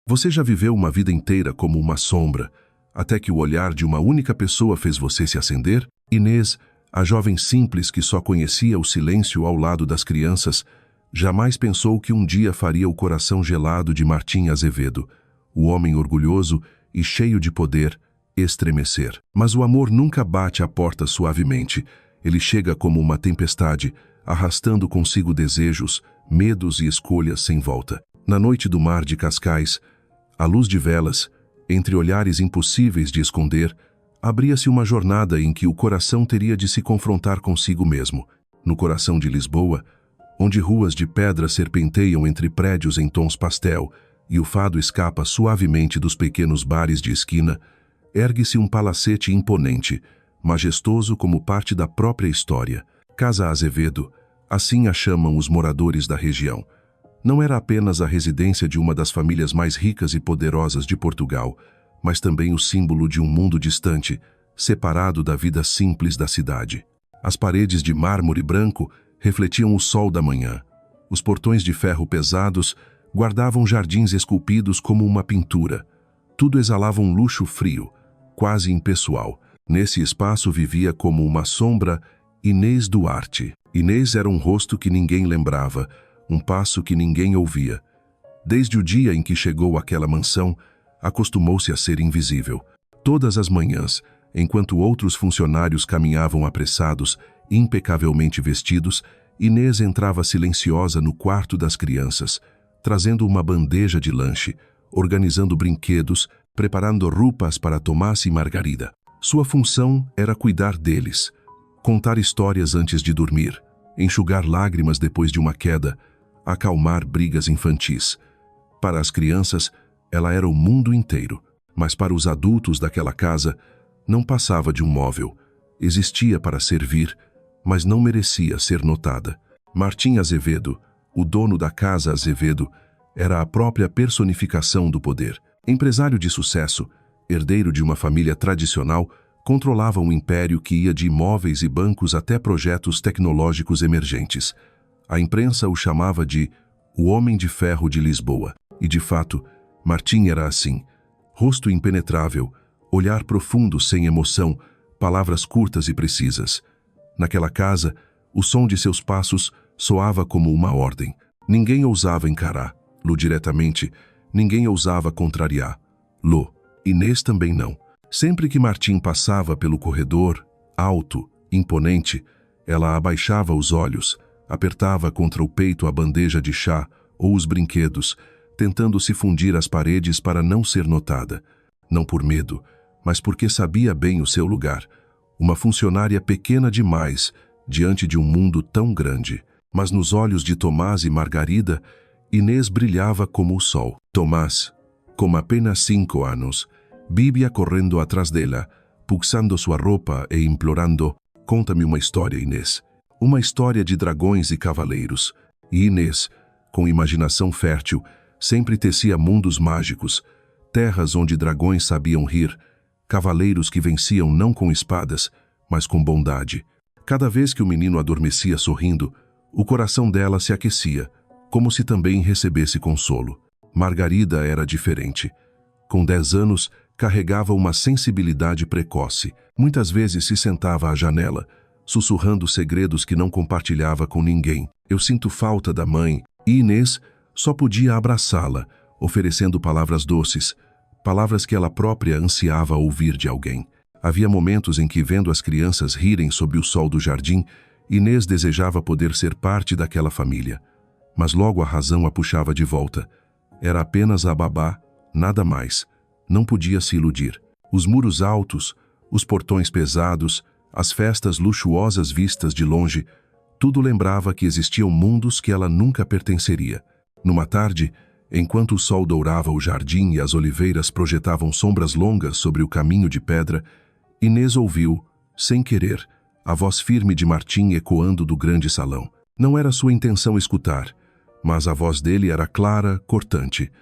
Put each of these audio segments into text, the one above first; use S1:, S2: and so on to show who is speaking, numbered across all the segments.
S1: Você já viveu uma vida inteira como uma sombra, até que o olhar de uma única pessoa fez você se acender? Inês, a jovem simples que só conhecia o silêncio ao lado das crianças, jamais pensou que um dia faria o coração gelado de Martim Azevedo, o homem orgulhoso e cheio de poder, estremecer. Mas o amor nunca bate à porta suavemente. Ele chega como uma tempestade, arrastando consigo desejos, medos e escolhas sem volta. Na noite do mar de Cascais, à luz de velas, entre olhares impossíveis de esconder, abria-se uma jornada em que o coração teria de se confrontar consigo mesmo. No coração de Lisboa, onde ruas de pedra serpenteiam entre prédios em tons pastel e o fado escapa suavemente dos pequenos bares de esquina, ergue-se um palacete imponente, majestoso como parte da própria história. Casa Azevedo, assim a chamam os moradores da região. Não era apenas a residência de uma das famílias mais ricas e poderosas de Portugal, mas também o símbolo de um mundo distante, separado da vida simples da cidade. As paredes de mármore branco refletiam o sol da manhã. Os portões de ferro pesados guardavam jardins esculpidos como uma pintura. Tudo exalava um luxo frio, quase impessoal. Nesse espaço vivia como uma sombra Inês Duarte. Inês era um rosto que ninguém lembrava, um passo que ninguém ouvia. Desde o dia em que chegou àquela mansão, acostumou-se a ser invisível. Todas as manhãs, enquanto outros funcionários caminhavam apressados, impecavelmente vestidos, Inês entrava silenciosa no quarto das crianças, trazendo uma bandeja de lanche, organizando brinquedos, preparando roupas para Tomás e Margarida. Sua função era cuidar deles, contar histórias antes de dormir, enxugar lágrimas depois de uma queda, acalmar brigas infantis. Para as crianças, ela era o mundo inteiro, mas para os adultos daquela casa, não passava de um móvel. Existia para servir, mas não merecia ser notada. Martim Azevedo, o dono da Casa Azevedo, era a própria personificação do poder. Empresário de sucesso, herdeiro de uma família tradicional, controlava um império que ia de imóveis e bancos até projetos tecnológicos emergentes. A imprensa o chamava de o Homem de Ferro de Lisboa. E, de fato, Martim era assim. Rosto impenetrável, olhar profundo sem emoção, palavras curtas e precisas. Naquela casa, o som de seus passos soava como uma ordem. Ninguém ousava encará-lo diretamente, ninguém ousava contrariá-lo. Inês também não. Sempre que Martim passava pelo corredor, alto, imponente, ela abaixava os olhos, apertava contra o peito a bandeja de chá ou os brinquedos, tentando se fundir às paredes para não ser notada. Não por medo, mas porque sabia bem o seu lugar. Uma funcionária pequena demais, diante de um mundo tão grande. Mas nos olhos de Tomás e Margarida, Inês brilhava como o sol. Tomás, com apenas 5 anos, vivia correndo atrás dela, puxando sua roupa e implorando: "Conta-me uma história, Inês." Uma história de dragões e cavaleiros. E Inês, com imaginação fértil, sempre tecia mundos mágicos, terras onde dragões sabiam rir, cavaleiros que venciam não com espadas, mas com bondade. Cada vez que o menino adormecia sorrindo, o coração dela se aquecia, como se também recebesse consolo. Margarida era diferente. Com 10 anos, carregava uma sensibilidade precoce. Muitas vezes se sentava à janela, sussurrando segredos que não compartilhava com ninguém. "Eu sinto falta da mãe." E Inês só podia abraçá-la, oferecendo palavras doces, palavras que ela própria ansiava ouvir de alguém. Havia momentos em que, vendo as crianças rirem sob o sol do jardim, Inês desejava poder ser parte daquela família. Mas logo a razão a puxava de volta. Era apenas a babá, nada mais. Não podia se iludir. Os muros altos, os portões pesados, as festas luxuosas vistas de longe, tudo lembrava que existiam mundos que ela nunca pertenceria. Numa tarde, enquanto o sol dourava o jardim e as oliveiras projetavam sombras longas sobre o caminho de pedra, Inês ouviu, sem querer, a voz firme de Martim ecoando do grande salão. Não era sua intenção escutar, mas a voz dele era clara, cortante.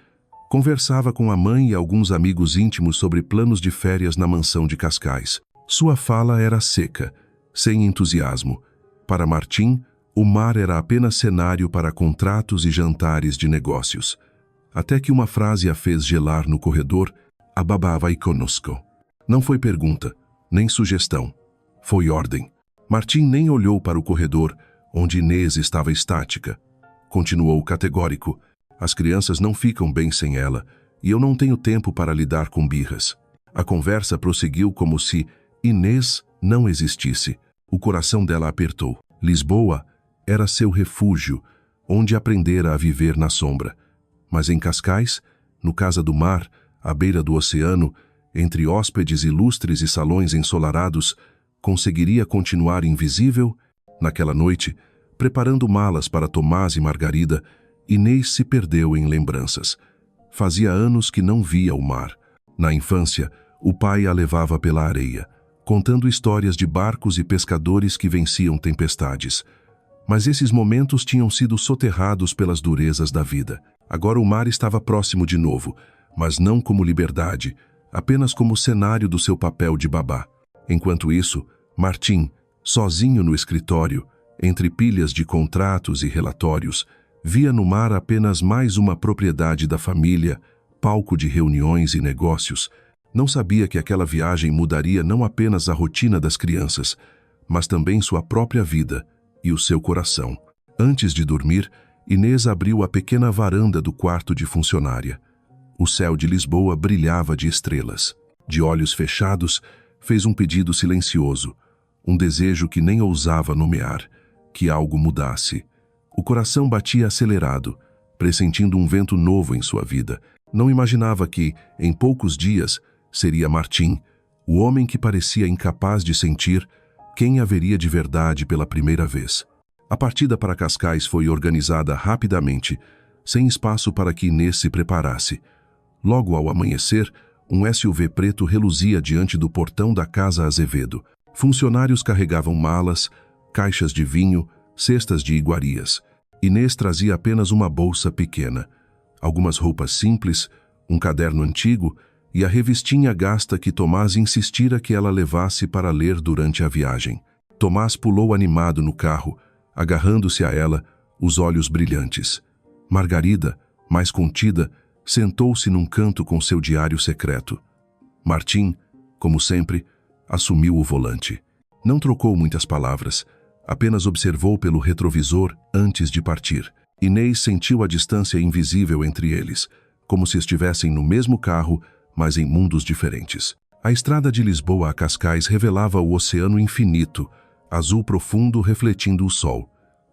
S1: Conversava com a mãe e alguns amigos íntimos sobre planos de férias na mansão de Cascais. Sua fala era seca, sem entusiasmo. Para Martim, o mar era apenas cenário para contratos e jantares de negócios. até que uma frase a fez gelar no corredor: "A babá vai conosco." Não foi pergunta, nem sugestão. Foi ordem. Martim nem olhou para o corredor, onde Inês estava estática. Continuou categórico: "As crianças não ficam bem sem ela, e eu não tenho tempo para lidar com birras." A conversa prosseguiu como se Inês não existisse. O coração dela apertou. Lisboa era seu refúgio, onde aprendera a viver na sombra. Mas em Cascais, no Casa do Mar, à beira do oceano, entre hóspedes ilustres e salões ensolarados, conseguiria continuar invisível? Naquela noite, preparando malas para Tomás e Margarida, Inês se perdeu em lembranças. Fazia anos que não via o mar. Na infância, o pai a levava pela areia, contando histórias de barcos e pescadores que venciam tempestades. Mas esses momentos tinham sido soterrados pelas durezas da vida. Agora o mar estava próximo de novo, mas não como liberdade, apenas como cenário do seu papel de babá. Enquanto isso, Martim, sozinho no escritório, entre pilhas de contratos e relatórios, via no mar apenas mais uma propriedade da família, palco de reuniões e negócios. Não sabia que aquela viagem mudaria não apenas a rotina das crianças, mas também sua própria vida e o seu coração. Antes de dormir, Inês abriu a pequena varanda do quarto de funcionária. O céu de Lisboa brilhava de estrelas. De olhos fechados, fez um pedido silencioso, um desejo que nem ousava nomear, que algo mudasse. O coração batia acelerado, pressentindo um vento novo em sua vida. Não imaginava que, em poucos dias, seria Martim, o homem que parecia incapaz de sentir, quem a veria de verdade pela primeira vez. A partida para Cascais foi organizada rapidamente, sem espaço para que Inês se preparasse. Logo ao amanhecer, um SUV preto reluzia diante do portão da Casa Azevedo. Funcionários carregavam malas, caixas de vinho, cestas de iguarias. Inês trazia apenas uma bolsa pequena, algumas roupas simples, um caderno antigo e a revistinha gasta que Tomás insistira que ela levasse para ler durante a viagem. Tomás pulou animado no carro, agarrando-se a ela, os olhos brilhantes. Margarida, mais contida, sentou-se num canto com seu diário secreto. Martim, como sempre, assumiu o volante. Não trocou muitas palavras, apenas observou pelo retrovisor antes de partir. Inês sentiu a distância invisível entre eles, como se estivessem no mesmo carro, mas em mundos diferentes. A estrada de Lisboa a Cascais revelava o oceano infinito, azul profundo refletindo o sol.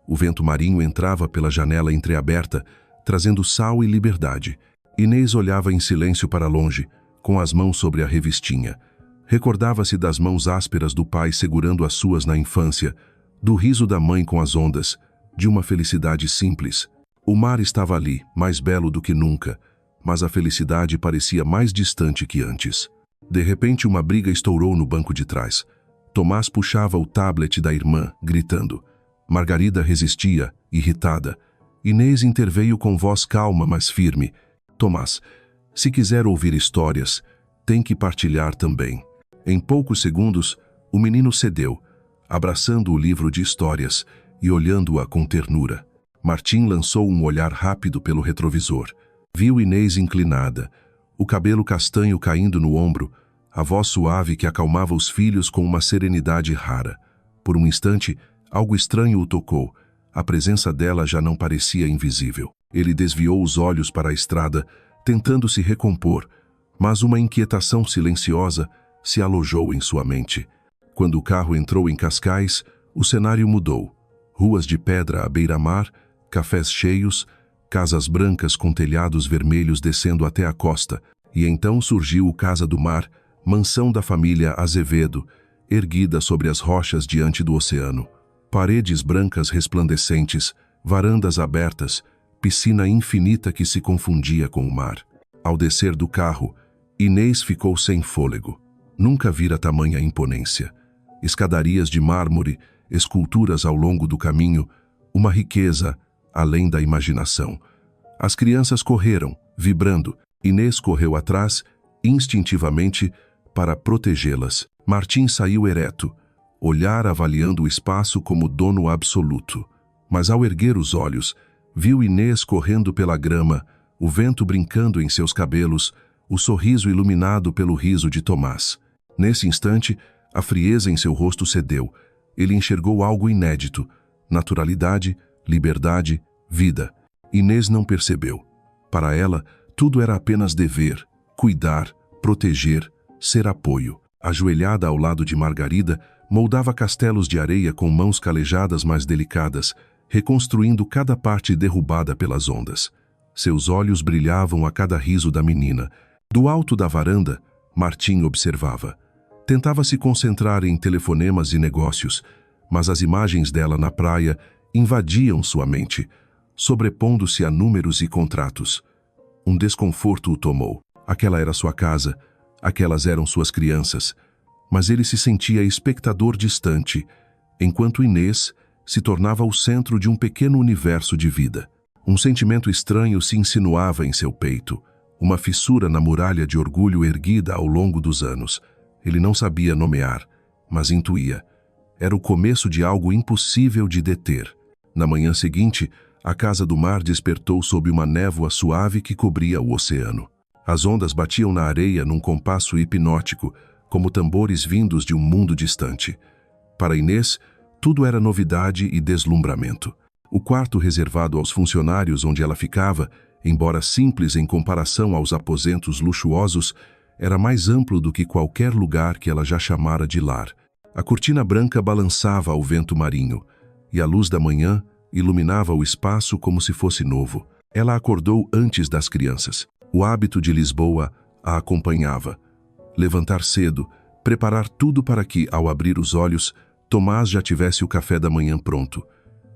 S1: O vento marinho entrava pela janela entreaberta, trazendo sal e liberdade. Inês olhava em silêncio para longe, com as mãos sobre a revistinha. Recordava-se das mãos ásperas do pai segurando as suas na infância, do riso da mãe com as ondas, de uma felicidade simples. O mar estava ali, mais belo do que nunca, mas a felicidade parecia mais distante que antes. De repente, uma briga estourou no banco de trás. Tomás puxava o tablet da irmã, gritando. Margarida resistia, irritada. Inês interveio com voz calma, mas firme. Tomás, se quiser ouvir histórias, tem que partilhar também. Em poucos segundos, o menino cedeu, abraçando o livro de histórias e olhando-a com ternura. Martim lançou um olhar rápido pelo retrovisor. Viu Inês inclinada, o cabelo castanho caindo no ombro, a voz suave que acalmava os filhos com uma serenidade rara. Por um instante, algo estranho o tocou. A presença dela já não parecia invisível. Ele desviou os olhos para a estrada, tentando se recompor, mas uma inquietação silenciosa se alojou em sua mente. Quando o carro entrou em Cascais, o cenário mudou. Ruas de pedra à beira-mar, cafés cheios, casas brancas com telhados vermelhos descendo até a costa, e então surgiu o Casa do Mar, mansão da família Azevedo, erguida sobre as rochas diante do oceano. Paredes brancas resplandecentes, varandas abertas, piscina infinita que se confundia com o mar. Ao descer do carro, Inês ficou sem fôlego. Nunca vira tamanha imponência. Escadarias de mármore, esculturas ao longo do caminho, uma riqueza além da imaginação. As crianças correram, vibrando. Inês correu atrás, instintivamente, para protegê-las. Martim saiu ereto, olhar avaliando o espaço como dono absoluto. Mas ao erguer os olhos, viu Inês correndo pela grama, o vento brincando em seus cabelos, o sorriso iluminado pelo riso de Tomás. Nesse instante, a frieza em seu rosto cedeu. Ele enxergou algo inédito: naturalidade, liberdade, vida. Inês não percebeu. Para ela, tudo era apenas dever, cuidar, proteger, ser apoio. Ajoelhada ao lado de Margarida, moldava castelos de areia com mãos calejadas mas delicadas, reconstruindo cada parte derrubada pelas ondas. Seus olhos brilhavam a cada riso da menina. Do alto da varanda, Martim observava. Tentava se concentrar em telefonemas e negócios, mas as imagens dela na praia invadiam sua mente, sobrepondo-se a números e contratos. Um desconforto o tomou. Aquela era sua casa, aquelas eram suas crianças, mas ele se sentia espectador distante, enquanto Inês se tornava o centro de um pequeno universo de vida. Um sentimento estranho se insinuava em seu peito, uma fissura na muralha de orgulho erguida ao longo dos anos. Ele não sabia nomear, mas intuía. Era o começo de algo impossível de deter. Na manhã seguinte, a casa do mar despertou sob uma névoa suave que cobria o oceano. As ondas batiam na areia num compasso hipnótico, como tambores vindos de um mundo distante. Para Inês, tudo era novidade e deslumbramento. O quarto reservado aos funcionários onde ela ficava, embora simples em comparação aos aposentos luxuosos, era mais amplo do que qualquer lugar que ela já chamara de lar. A cortina branca balançava ao vento marinho, e a luz da manhã iluminava o espaço como se fosse novo. Ela acordou antes das crianças. O hábito de Lisboa a acompanhava. Levantar cedo, preparar tudo para que, ao abrir os olhos, Tomás já tivesse o café da manhã pronto.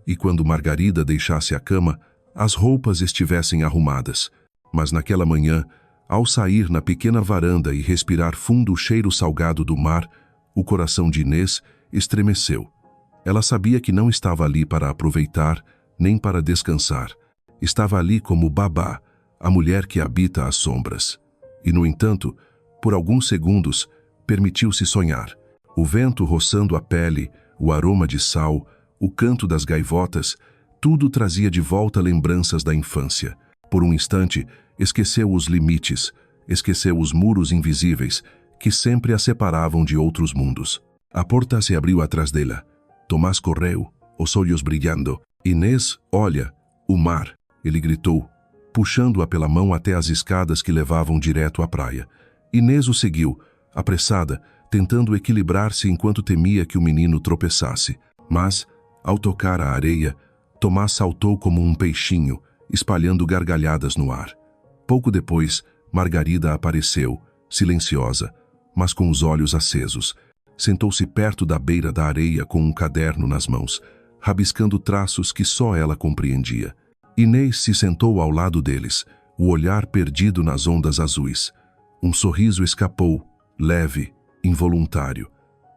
S1: E quando Margarida deixasse a cama, as roupas estivessem arrumadas. Mas naquela manhã, ao sair na pequena varanda e respirar fundo o cheiro salgado do mar, o coração de Inês estremeceu. Ela sabia que não estava ali para aproveitar, nem para descansar. Estava ali como babá, a mulher que habita as sombras. E, no entanto, por alguns segundos, permitiu-se sonhar. O vento roçando a pele, o aroma de sal, o canto das gaivotas, tudo trazia de volta lembranças da infância. Por um instante, esqueceu os limites, esqueceu os muros invisíveis que sempre a separavam de outros mundos. A porta se abriu atrás dela. Tomás correu, os olhos brilhando. Inês, olha, o mar, ele gritou, puxando-a pela mão até as escadas que levavam direto à praia. Inês o seguiu, apressada, tentando equilibrar-se enquanto temia que o menino tropeçasse. Mas, ao tocar a areia, Tomás saltou como um peixinho, espalhando gargalhadas no ar. Pouco depois, Margarida apareceu, silenciosa, mas com os olhos acesos. Sentou-se perto da beira da areia com um caderno nas mãos, rabiscando traços que só ela compreendia. Inês se sentou ao lado deles, o olhar perdido nas ondas azuis. Um sorriso escapou, leve, involuntário.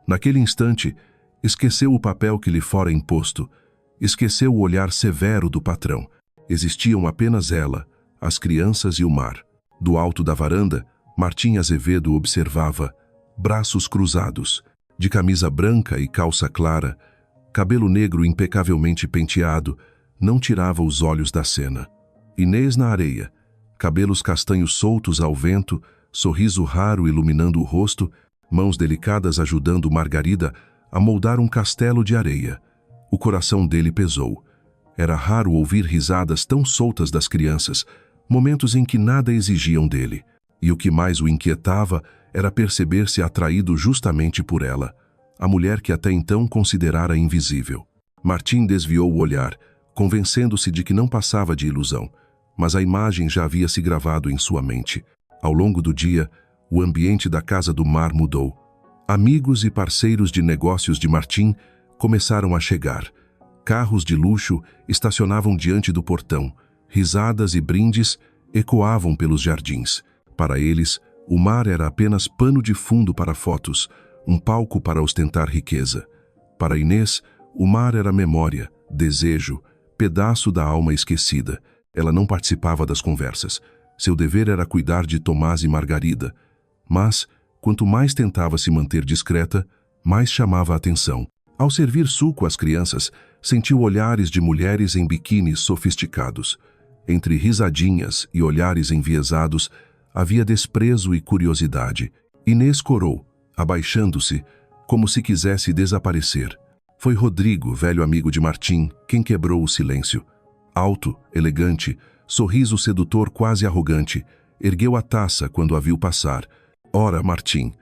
S1: Naquele instante, esqueceu o papel que lhe fora imposto, esqueceu o olhar severo do patrão. Existiam apenas ela, as crianças e o mar. Do alto da varanda, Martim Azevedo observava, braços cruzados, de camisa branca e calça clara, cabelo negro impecavelmente penteado, não tirava os olhos da cena. Inês na areia, cabelos castanhos soltos ao vento, sorriso raro iluminando o rosto, mãos delicadas ajudando Margarida a moldar um castelo de areia. O coração dele pesou. Era raro ouvir risadas tão soltas das crianças, momentos em que nada exigiam dele. E o que mais o inquietava era perceber-se atraído justamente por ela, a mulher que até então considerara invisível. Martim desviou o olhar, convencendo-se de que não passava de ilusão, mas a imagem já havia se gravado em sua mente. Ao longo do dia, o ambiente da Casa do Mar mudou. Amigos e parceiros de negócios de Martim começaram a chegar. Carros de luxo estacionavam diante do portão. Risadas e brindes ecoavam pelos jardins. Para eles, o mar era apenas pano de fundo para fotos, um palco para ostentar riqueza. Para Inês, o mar era memória, desejo, pedaço da alma esquecida. Ela não participava das conversas. Seu dever era cuidar de Tomás e Margarida. Mas, quanto mais tentava se manter discreta, mais chamava a atenção. Ao servir suco às crianças, sentiu olhares de mulheres em biquínis sofisticados. Entre risadinhas e olhares enviesados, havia desprezo e curiosidade. Inês corou, abaixando-se, como se quisesse desaparecer. Foi Rodrigo, velho amigo de Martim, quem quebrou o silêncio. Alto, elegante, sorriso sedutor quase arrogante, ergueu a taça quando a viu passar. Ora, Martim,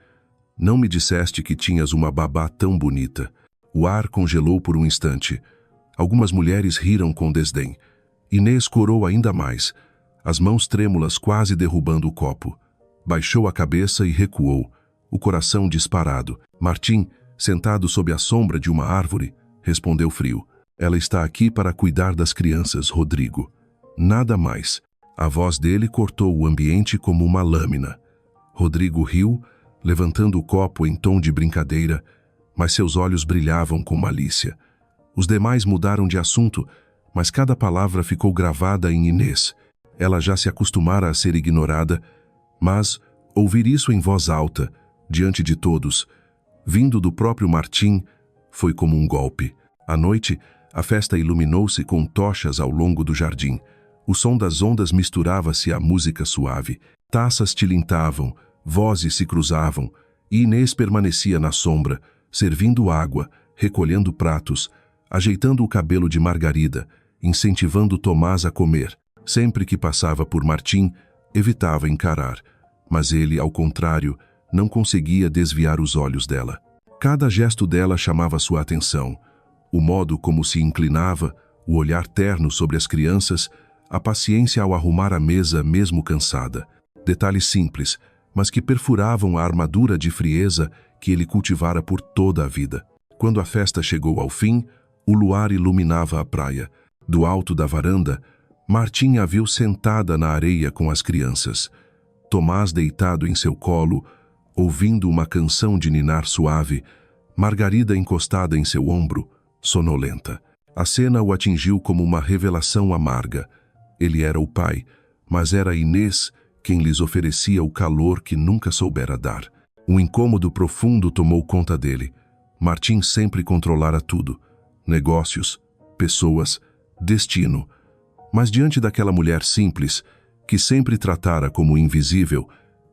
S1: não me disseste que tinhas uma babá tão bonita. O ar congelou por um instante. Algumas mulheres riram com desdém. Inês corou ainda mais, as mãos trêmulas quase derrubando o copo. Baixou a cabeça e recuou, o coração disparado. Martim, sentado sob a sombra de uma árvore, respondeu frio. Ela está aqui para cuidar das crianças, Rodrigo. Nada mais. A voz dele cortou o ambiente como uma lâmina. Rodrigo riu, levantando o copo em tom de brincadeira, mas seus olhos brilhavam com malícia. Os demais mudaram de assunto, mas cada palavra ficou gravada em Inês. Ela já se acostumara a ser ignorada, mas ouvir isso em voz alta, diante de todos, vindo do próprio Martim, foi como um golpe. À noite, a festa iluminou-se com tochas ao longo do jardim. O som das ondas misturava-se à música suave. Taças tilintavam, vozes se cruzavam, e Inês permanecia na sombra, servindo água, recolhendo pratos, ajeitando o cabelo de Margarida, incentivando Tomás a comer. Sempre que passava por Martim, evitava encarar, mas ele, ao contrário, não conseguia desviar os olhos dela. Cada gesto dela chamava sua atenção. O modo como se inclinava, o olhar terno sobre as crianças, a paciência ao arrumar a mesa mesmo cansada. Detalhes simples, mas que perfuravam a armadura de frieza que ele cultivara por toda a vida. Quando a festa chegou ao fim, o luar iluminava a praia. Do alto da varanda, Martim a viu sentada na areia com as crianças. Tomás deitado em seu colo, ouvindo uma canção de ninar suave, Margarida encostada em seu ombro, sonolenta. A cena o atingiu como uma revelação amarga. Ele era o pai, mas era Inês quem lhes oferecia o calor que nunca soubera dar. Um incômodo profundo tomou conta dele. Martim sempre controlara tudo: negócios, pessoas, destino. Mas diante daquela mulher simples, que sempre tratara como invisível,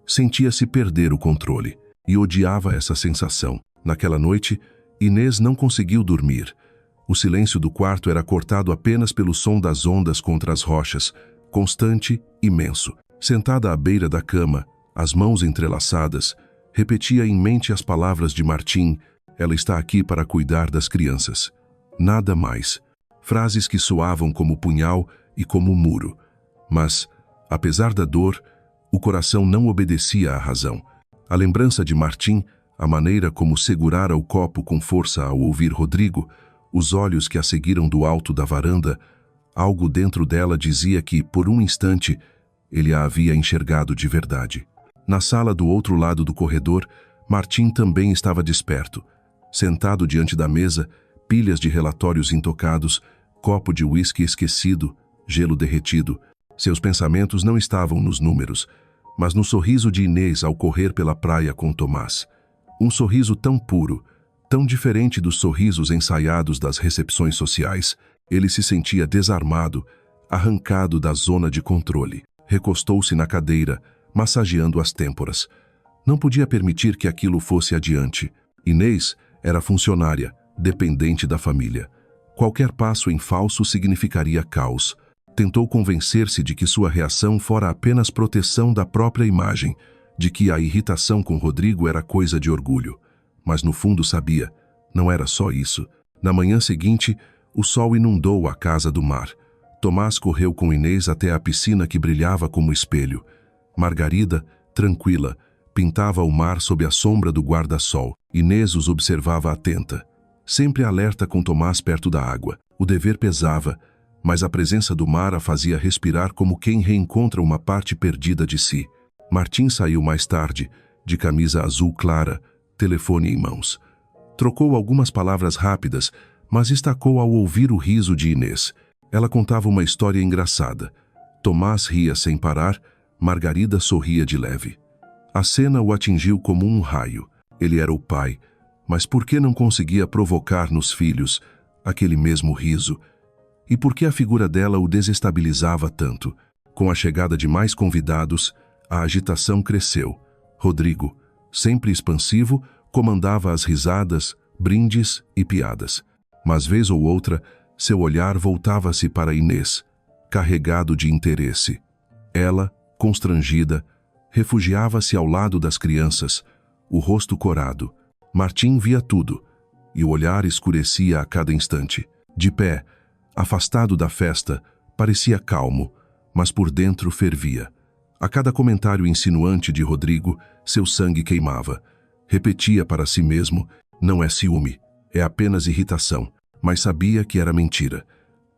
S1: sentia-se perder o controle e odiava essa sensação. Naquela noite, Inês não conseguiu dormir. O silêncio do quarto era cortado apenas pelo som das ondas contra as rochas, constante, imenso. Sentada à beira da cama, as mãos entrelaçadas, repetia em mente as palavras de Martim: ela está aqui para cuidar das crianças. Nada mais. Frases que soavam como punhal e como muro. Mas, apesar da dor, o coração não obedecia à razão. A lembrança de Martim, a maneira como segurara o copo com força ao ouvir Rodrigo, os olhos que a seguiram do alto da varanda, algo dentro dela dizia que, por um instante, ele a havia enxergado de verdade. Na sala do outro lado do corredor, Martim também estava desperto. Sentado diante da mesa, pilhas de relatórios intocados, copo de uísque esquecido, gelo derretido. Seus pensamentos não estavam nos números, mas no sorriso de Inês ao correr pela praia com Tomás. Um sorriso tão puro, tão diferente dos sorrisos ensaiados das recepções sociais. Ele se sentia desarmado, arrancado da zona de controle. Recostou-se na cadeira, massageando as têmporas. Não podia permitir que aquilo fosse adiante. Inês era funcionária, dependente da família. Qualquer passo em falso significaria caos. Tentou convencer-se de que sua reação fora apenas proteção da própria imagem, de que a irritação com Rodrigo era coisa de orgulho. Mas no fundo sabia, não era só isso. Na manhã seguinte, o sol inundou a casa do mar. Tomás correu com Inês até a piscina que brilhava como espelho. Margarida, tranquila, pintava o mar sob a sombra do guarda-sol. Inês os observava atenta, sempre alerta com Tomás perto da água. O dever pesava, mas a presença do mar a fazia respirar como quem reencontra uma parte perdida de si. Martim saiu mais tarde, de camisa azul clara, telefone em mãos. Trocou algumas palavras rápidas, mas estacou ao ouvir o riso de Inês. Ela contava uma história engraçada. Tomás ria sem parar, Margarida sorria de leve. A cena o atingiu como um raio. Ele era o pai, mas por que não conseguia provocar nos filhos aquele mesmo riso? E por que a figura dela o desestabilizava tanto? Com a chegada de mais convidados, a agitação cresceu. Rodrigo, sempre expansivo, comandava as risadas, brindes e piadas. Mas vez ou outra, seu olhar voltava-se para Inês, carregado de interesse. Ela, constrangida, refugiava-se ao lado das crianças, o rosto corado. Martim via tudo, e o olhar escurecia a cada instante. De pé, afastado da festa, parecia calmo, mas por dentro fervia. A cada comentário insinuante de Rodrigo, seu sangue queimava. Repetia para si mesmo: não é ciúme, é apenas irritação, mas sabia que era mentira.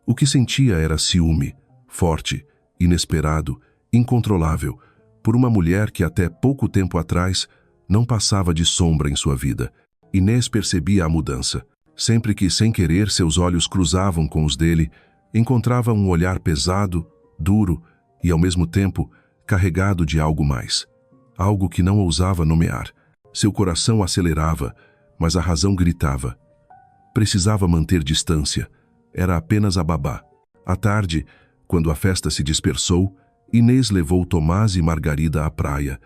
S1: O que sentia era ciúme, forte, inesperado, incontrolável, por uma mulher que até pouco tempo atrás não passava de sombra em sua vida. Inês percebia a mudança. Sempre que, sem querer, seus olhos cruzavam com os dele, encontrava um olhar pesado, duro e, ao mesmo tempo, carregado de algo mais. Algo que não ousava nomear. Seu coração acelerava, mas a razão gritava. Precisava manter distância. Era apenas a babá. À tarde, quando a festa se dispersou, Inês levou Tomás e Margarida à praia.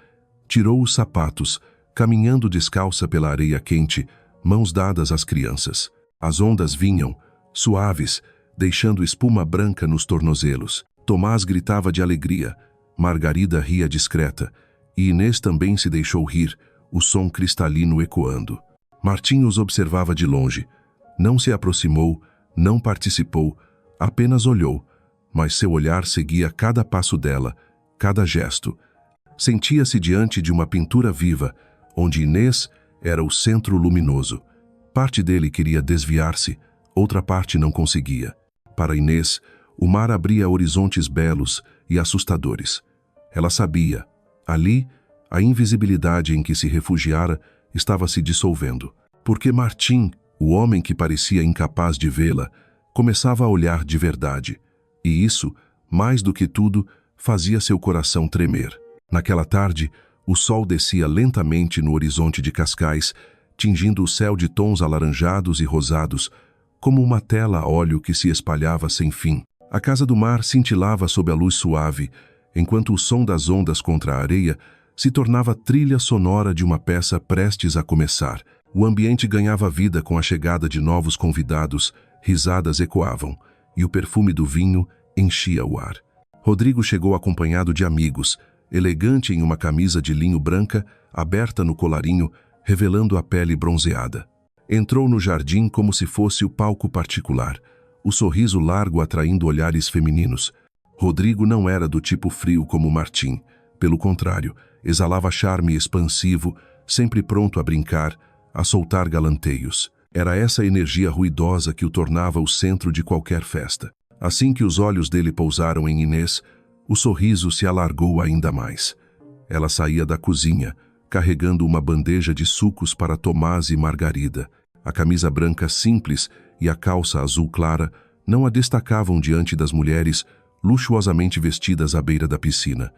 S1: Tirou os sapatos, caminhando descalça pela areia quente, mãos dadas às crianças. As ondas vinham, suaves, deixando espuma branca nos tornozelos. Tomás gritava de alegria, Margarida ria discreta, e Inês também se deixou rir, o som cristalino ecoando. Martim os observava de longe. Não se aproximou, não participou, apenas olhou, mas seu olhar seguia cada passo dela, cada gesto. Sentia-se diante de uma pintura viva, onde Inês era o centro luminoso. Parte dele queria desviar-se, outra parte não conseguia. Para Inês, o mar abria horizontes belos e assustadores. Ela sabia, ali, a invisibilidade em que se refugiara estava se dissolvendo. Porque Martim, o homem que parecia incapaz de vê-la, começava a olhar de verdade. E isso, mais do que tudo, fazia seu coração tremer. Naquela tarde, o sol descia lentamente no horizonte de Cascais, tingindo o céu de tons alaranjados e rosados, como uma tela a óleo que se espalhava sem fim. A casa do mar cintilava sob a luz suave, enquanto o som das ondas contra a areia se tornava trilha sonora de uma peça prestes a começar. O ambiente ganhava vida com a chegada de novos convidados, risadas ecoavam, e o perfume do vinho enchia o ar. Rodrigo chegou acompanhado de amigos, elegante em uma camisa de linho branca, aberta no colarinho, revelando a pele bronzeada. Entrou no jardim como se fosse o palco particular, o sorriso largo atraindo olhares femininos. Rodrigo não era do tipo frio como Martim. Pelo contrário, exalava charme expansivo, sempre pronto a brincar, a soltar galanteios. Era essa energia ruidosa que o tornava o centro de qualquer festa. Assim que os olhos dele pousaram em Inês, o sorriso se alargou ainda mais. Ela saía da cozinha, carregando uma bandeja de sucos para Tomás e Margarida. A camisa branca simples e a calça azul clara não a destacavam diante das mulheres luxuosamente vestidas à beira da piscina.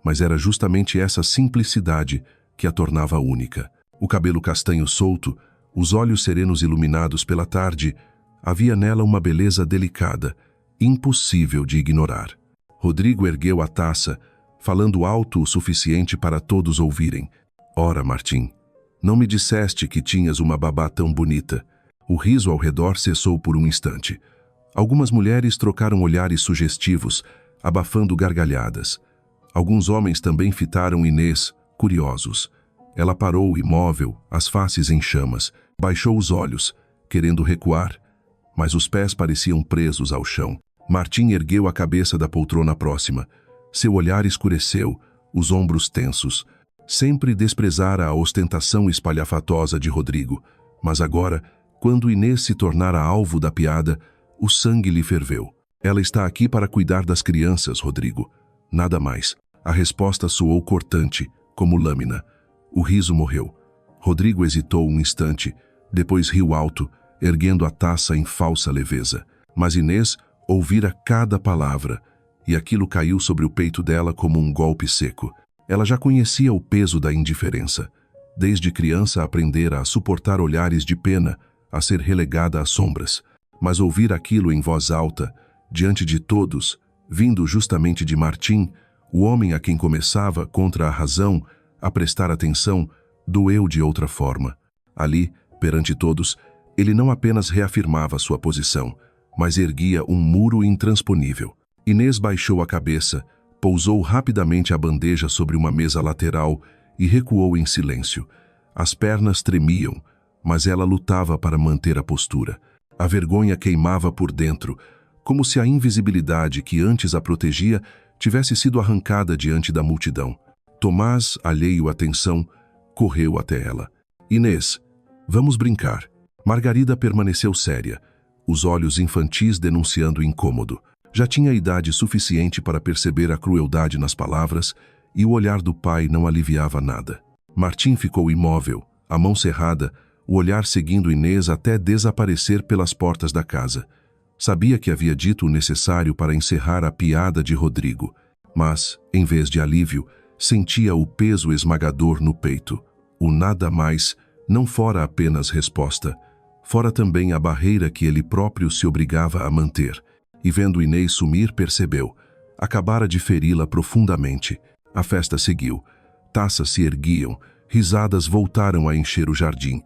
S1: Mas era justamente essa simplicidade que a tornava única. O cabelo castanho solto, os olhos serenos iluminados pela tarde, havia nela uma beleza delicada, impossível de ignorar. Rodrigo ergueu a taça, falando alto o suficiente para todos ouvirem. Ora, Martim, não me disseste que tinhas uma babá tão bonita. O riso ao redor cessou por um instante. Algumas mulheres trocaram olhares sugestivos, abafando gargalhadas. Alguns homens também fitaram Inês, curiosos. Ela parou imóvel, as faces em chamas, baixou os olhos, querendo recuar, mas os pés pareciam presos ao chão. Martim ergueu a cabeça da poltrona próxima. Seu olhar escureceu, os ombros tensos. Sempre desprezara a ostentação espalhafatosa de Rodrigo, mas agora, quando Inês se tornara alvo da piada, o sangue lhe ferveu. Ela está aqui para cuidar das crianças, Rodrigo. Nada mais. A resposta soou cortante, como lâmina. O riso morreu. Rodrigo hesitou um instante, depois riu alto, erguendo a taça em falsa leveza. Mas Inês ouvira cada palavra, e aquilo caiu sobre o peito dela como um golpe seco. Ela já conhecia o peso da indiferença. Desde criança aprendera a suportar olhares de pena, a ser relegada às sombras. Mas ouvir aquilo em voz alta, diante de todos, vindo justamente de Martim, o homem a quem começava, contra a razão, a prestar atenção, doeu de outra forma. Ali, perante todos, ele não apenas reafirmava sua posição, mas erguia um muro intransponível. Inês baixou a cabeça, pousou rapidamente a bandeja sobre uma mesa lateral e recuou em silêncio. As pernas tremiam, mas ela lutava para manter a postura. A vergonha queimava por dentro, como se a invisibilidade que antes a protegia tivesse sido arrancada diante da multidão. Tomás, alheio à tensão, correu até ela. Inês, vamos brincar. Margarida permaneceu séria, os olhos infantis denunciando incômodo. Já tinha idade suficiente para perceber a crueldade nas palavras e o olhar do pai não aliviava nada. Martim ficou imóvel, a mão cerrada, o olhar seguindo Inês até desaparecer pelas portas da casa. Sabia que havia dito o necessário para encerrar a piada de Rodrigo, mas, em vez de alívio, sentia o peso esmagador no peito. O nada mais não fora apenas resposta, fora também a barreira que ele próprio se obrigava a manter. E vendo Inês sumir, percebeu. Acabara de feri-la profundamente. A festa seguiu. Taças se erguiam, risadas voltaram a encher o jardim.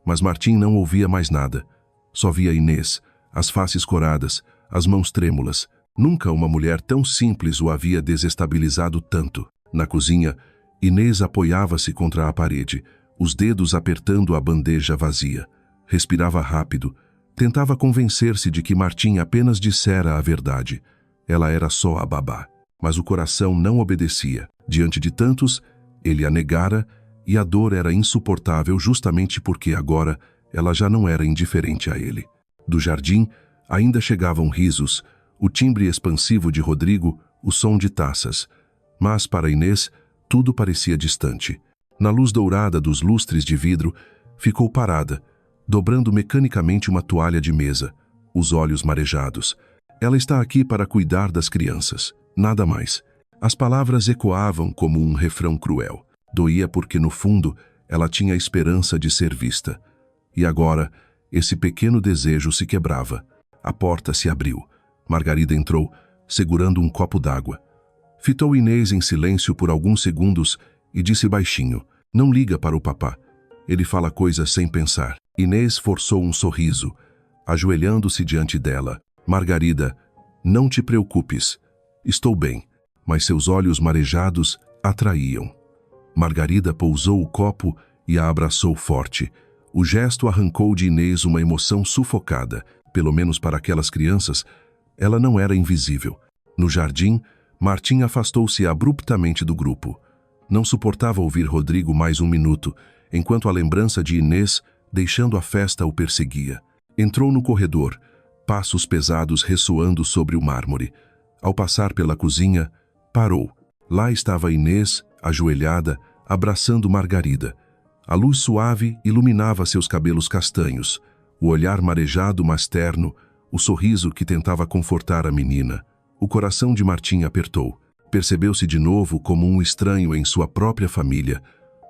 S1: Mas Martim não ouvia mais nada. Só via Inês, as faces coradas, as mãos trêmulas. Nunca uma mulher tão simples o havia desestabilizado tanto. Na cozinha, Inês apoiava-se contra a parede, os dedos apertando a bandeja vazia. Respirava rápido. Tentava convencer-se de que Martim apenas dissera a verdade. Ela era só a babá. Mas o coração não obedecia. Diante de tantos, ele a negara e a dor era insuportável justamente porque agora ela já não era indiferente a ele. Do jardim, ainda chegavam risos, o timbre expansivo de Rodrigo, o som de taças. Mas para Inês, tudo parecia distante. Na luz dourada dos lustres de vidro, ficou parada, dobrando mecanicamente uma toalha de mesa, os olhos marejados. Ela está aqui para cuidar das crianças, nada mais. As palavras ecoavam como um refrão cruel. Doía porque, no fundo, ela tinha a esperança de ser vista. E agora, esse pequeno desejo se quebrava. A porta se abriu. Margarida entrou, segurando um copo d'água. Fitou Inês em silêncio por alguns segundos e disse baixinho: "Não liga para o papá. Ele fala coisas sem pensar." Inês forçou um sorriso, ajoelhando-se diante dela. "Margarida, não te preocupes. Estou bem." Mas seus olhos marejados atraíam. Margarida pousou o copo e a abraçou forte. O gesto arrancou de Inês uma emoção sufocada. Pelo menos para aquelas crianças, ela não era invisível. No jardim, Martim afastou-se abruptamente do grupo. Não suportava ouvir Rodrigo mais um minuto, enquanto a lembrança de Inês, deixando a festa, o perseguia. Entrou no corredor, passos pesados ressoando sobre o mármore. Ao passar pela cozinha, parou. Lá estava Inês, ajoelhada, abraçando Margarida. A luz suave iluminava seus cabelos castanhos, o olhar marejado mas terno, o sorriso que tentava confortar a menina. O coração de Martim apertou. Percebeu-se de novo como um estranho em sua própria família.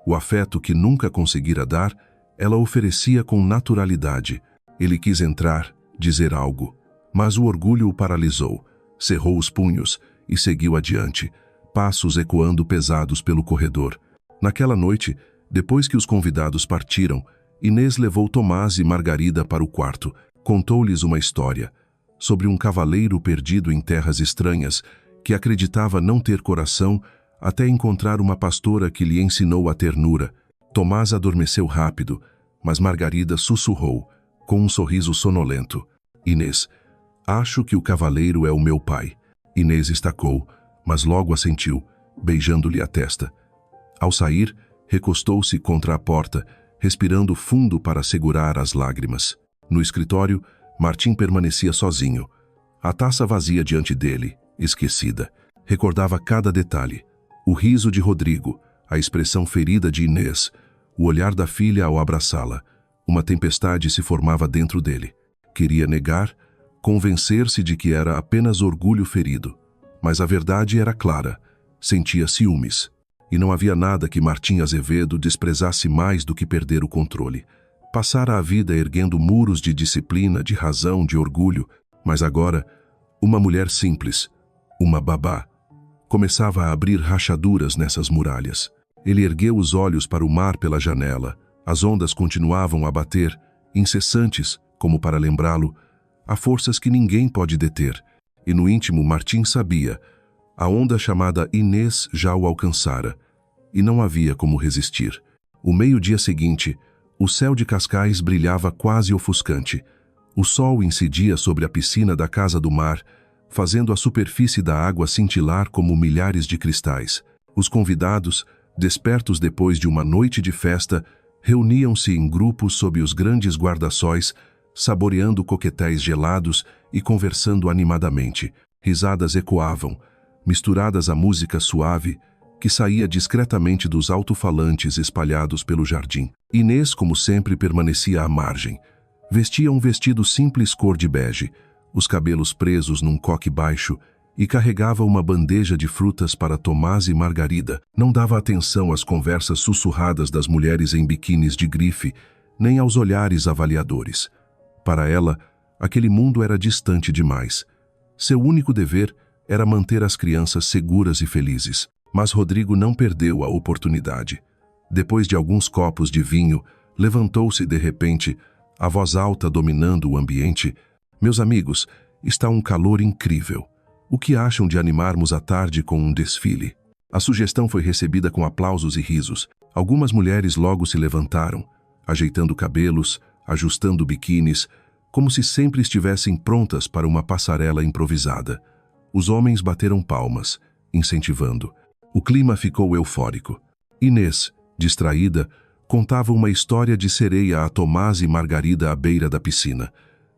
S1: O afeto que nunca conseguira dar, ela oferecia com naturalidade. Ele quis entrar, dizer algo, mas o orgulho o paralisou. Cerrou os punhos e seguiu adiante, passos ecoando pesados pelo corredor. Naquela noite, depois que os convidados partiram, Inês levou Tomás e Margarida para o quarto. Contou-lhes uma história sobre um cavaleiro perdido em terras estranhas que acreditava não ter coração até encontrar uma pastora que lhe ensinou a ternura. Tomás adormeceu rápido, mas Margarida sussurrou, com um sorriso sonolento: "Inês, acho que o cavaleiro é o meu pai." Inês estacou, mas logo assentiu, beijando-lhe a testa. Ao sair, recostou-se contra a porta, respirando fundo para segurar as lágrimas. No escritório, Martim permanecia sozinho. A taça vazia diante dele, esquecida. Recordava cada detalhe. O riso de Rodrigo, a expressão ferida de Inês, o olhar da filha ao abraçá-la. Uma tempestade se formava dentro dele. Queria negar, convencer-se de que era apenas orgulho ferido. Mas a verdade era clara. Sentia ciúmes. E não havia nada que Martim Azevedo desprezasse mais do que perder o controle. Passara a vida erguendo muros de disciplina, de razão, de orgulho, mas agora Uma mulher simples, uma babá, começava a abrir rachaduras nessas muralhas. Ele ergueu os olhos para o mar pela janela. As ondas continuavam a bater, incessantes, como para lembrá-lo, há forças que ninguém pode deter. E no íntimo Martim sabia, a onda chamada Inês já o alcançara, e não havia como resistir. O meio-dia seguinte, o céu de Cascais brilhava quase ofuscante. O sol incidia sobre a piscina da Casa do Mar, fazendo a superfície da água cintilar como milhares de cristais. Os convidados, despertos depois de uma noite de festa, reuniam-se em grupos sob os grandes guarda-sóis, saboreando coquetéis gelados e conversando animadamente. Risadas ecoavam, misturadas à música suave, que saía discretamente dos alto-falantes espalhados pelo jardim. Inês, como sempre, permanecia à margem. Vestia um vestido simples cor de bege, os cabelos presos num coque baixo, e carregava uma bandeja de frutas para Tomás e Margarida. Não dava atenção às conversas sussurradas das mulheres em biquínis de grife, nem aos olhares avaliadores. Para ela, aquele mundo era distante demais. Seu único dever era manter as crianças seguras e felizes. Mas Rodrigo não perdeu a oportunidade. Depois de alguns copos de vinho, levantou-se de repente, a voz alta dominando o ambiente. Meus amigos, está um calor incrível. O que acham de animarmos a tarde com um desfile? A sugestão foi recebida com aplausos e risos. Algumas mulheres logo se levantaram, ajeitando cabelos, ajustando biquínis, como se sempre estivessem prontas para uma passarela improvisada. Os homens bateram palmas, incentivando. O clima ficou eufórico. Inês, distraída, contava uma história de sereia a Tomás e Margarida à beira da piscina.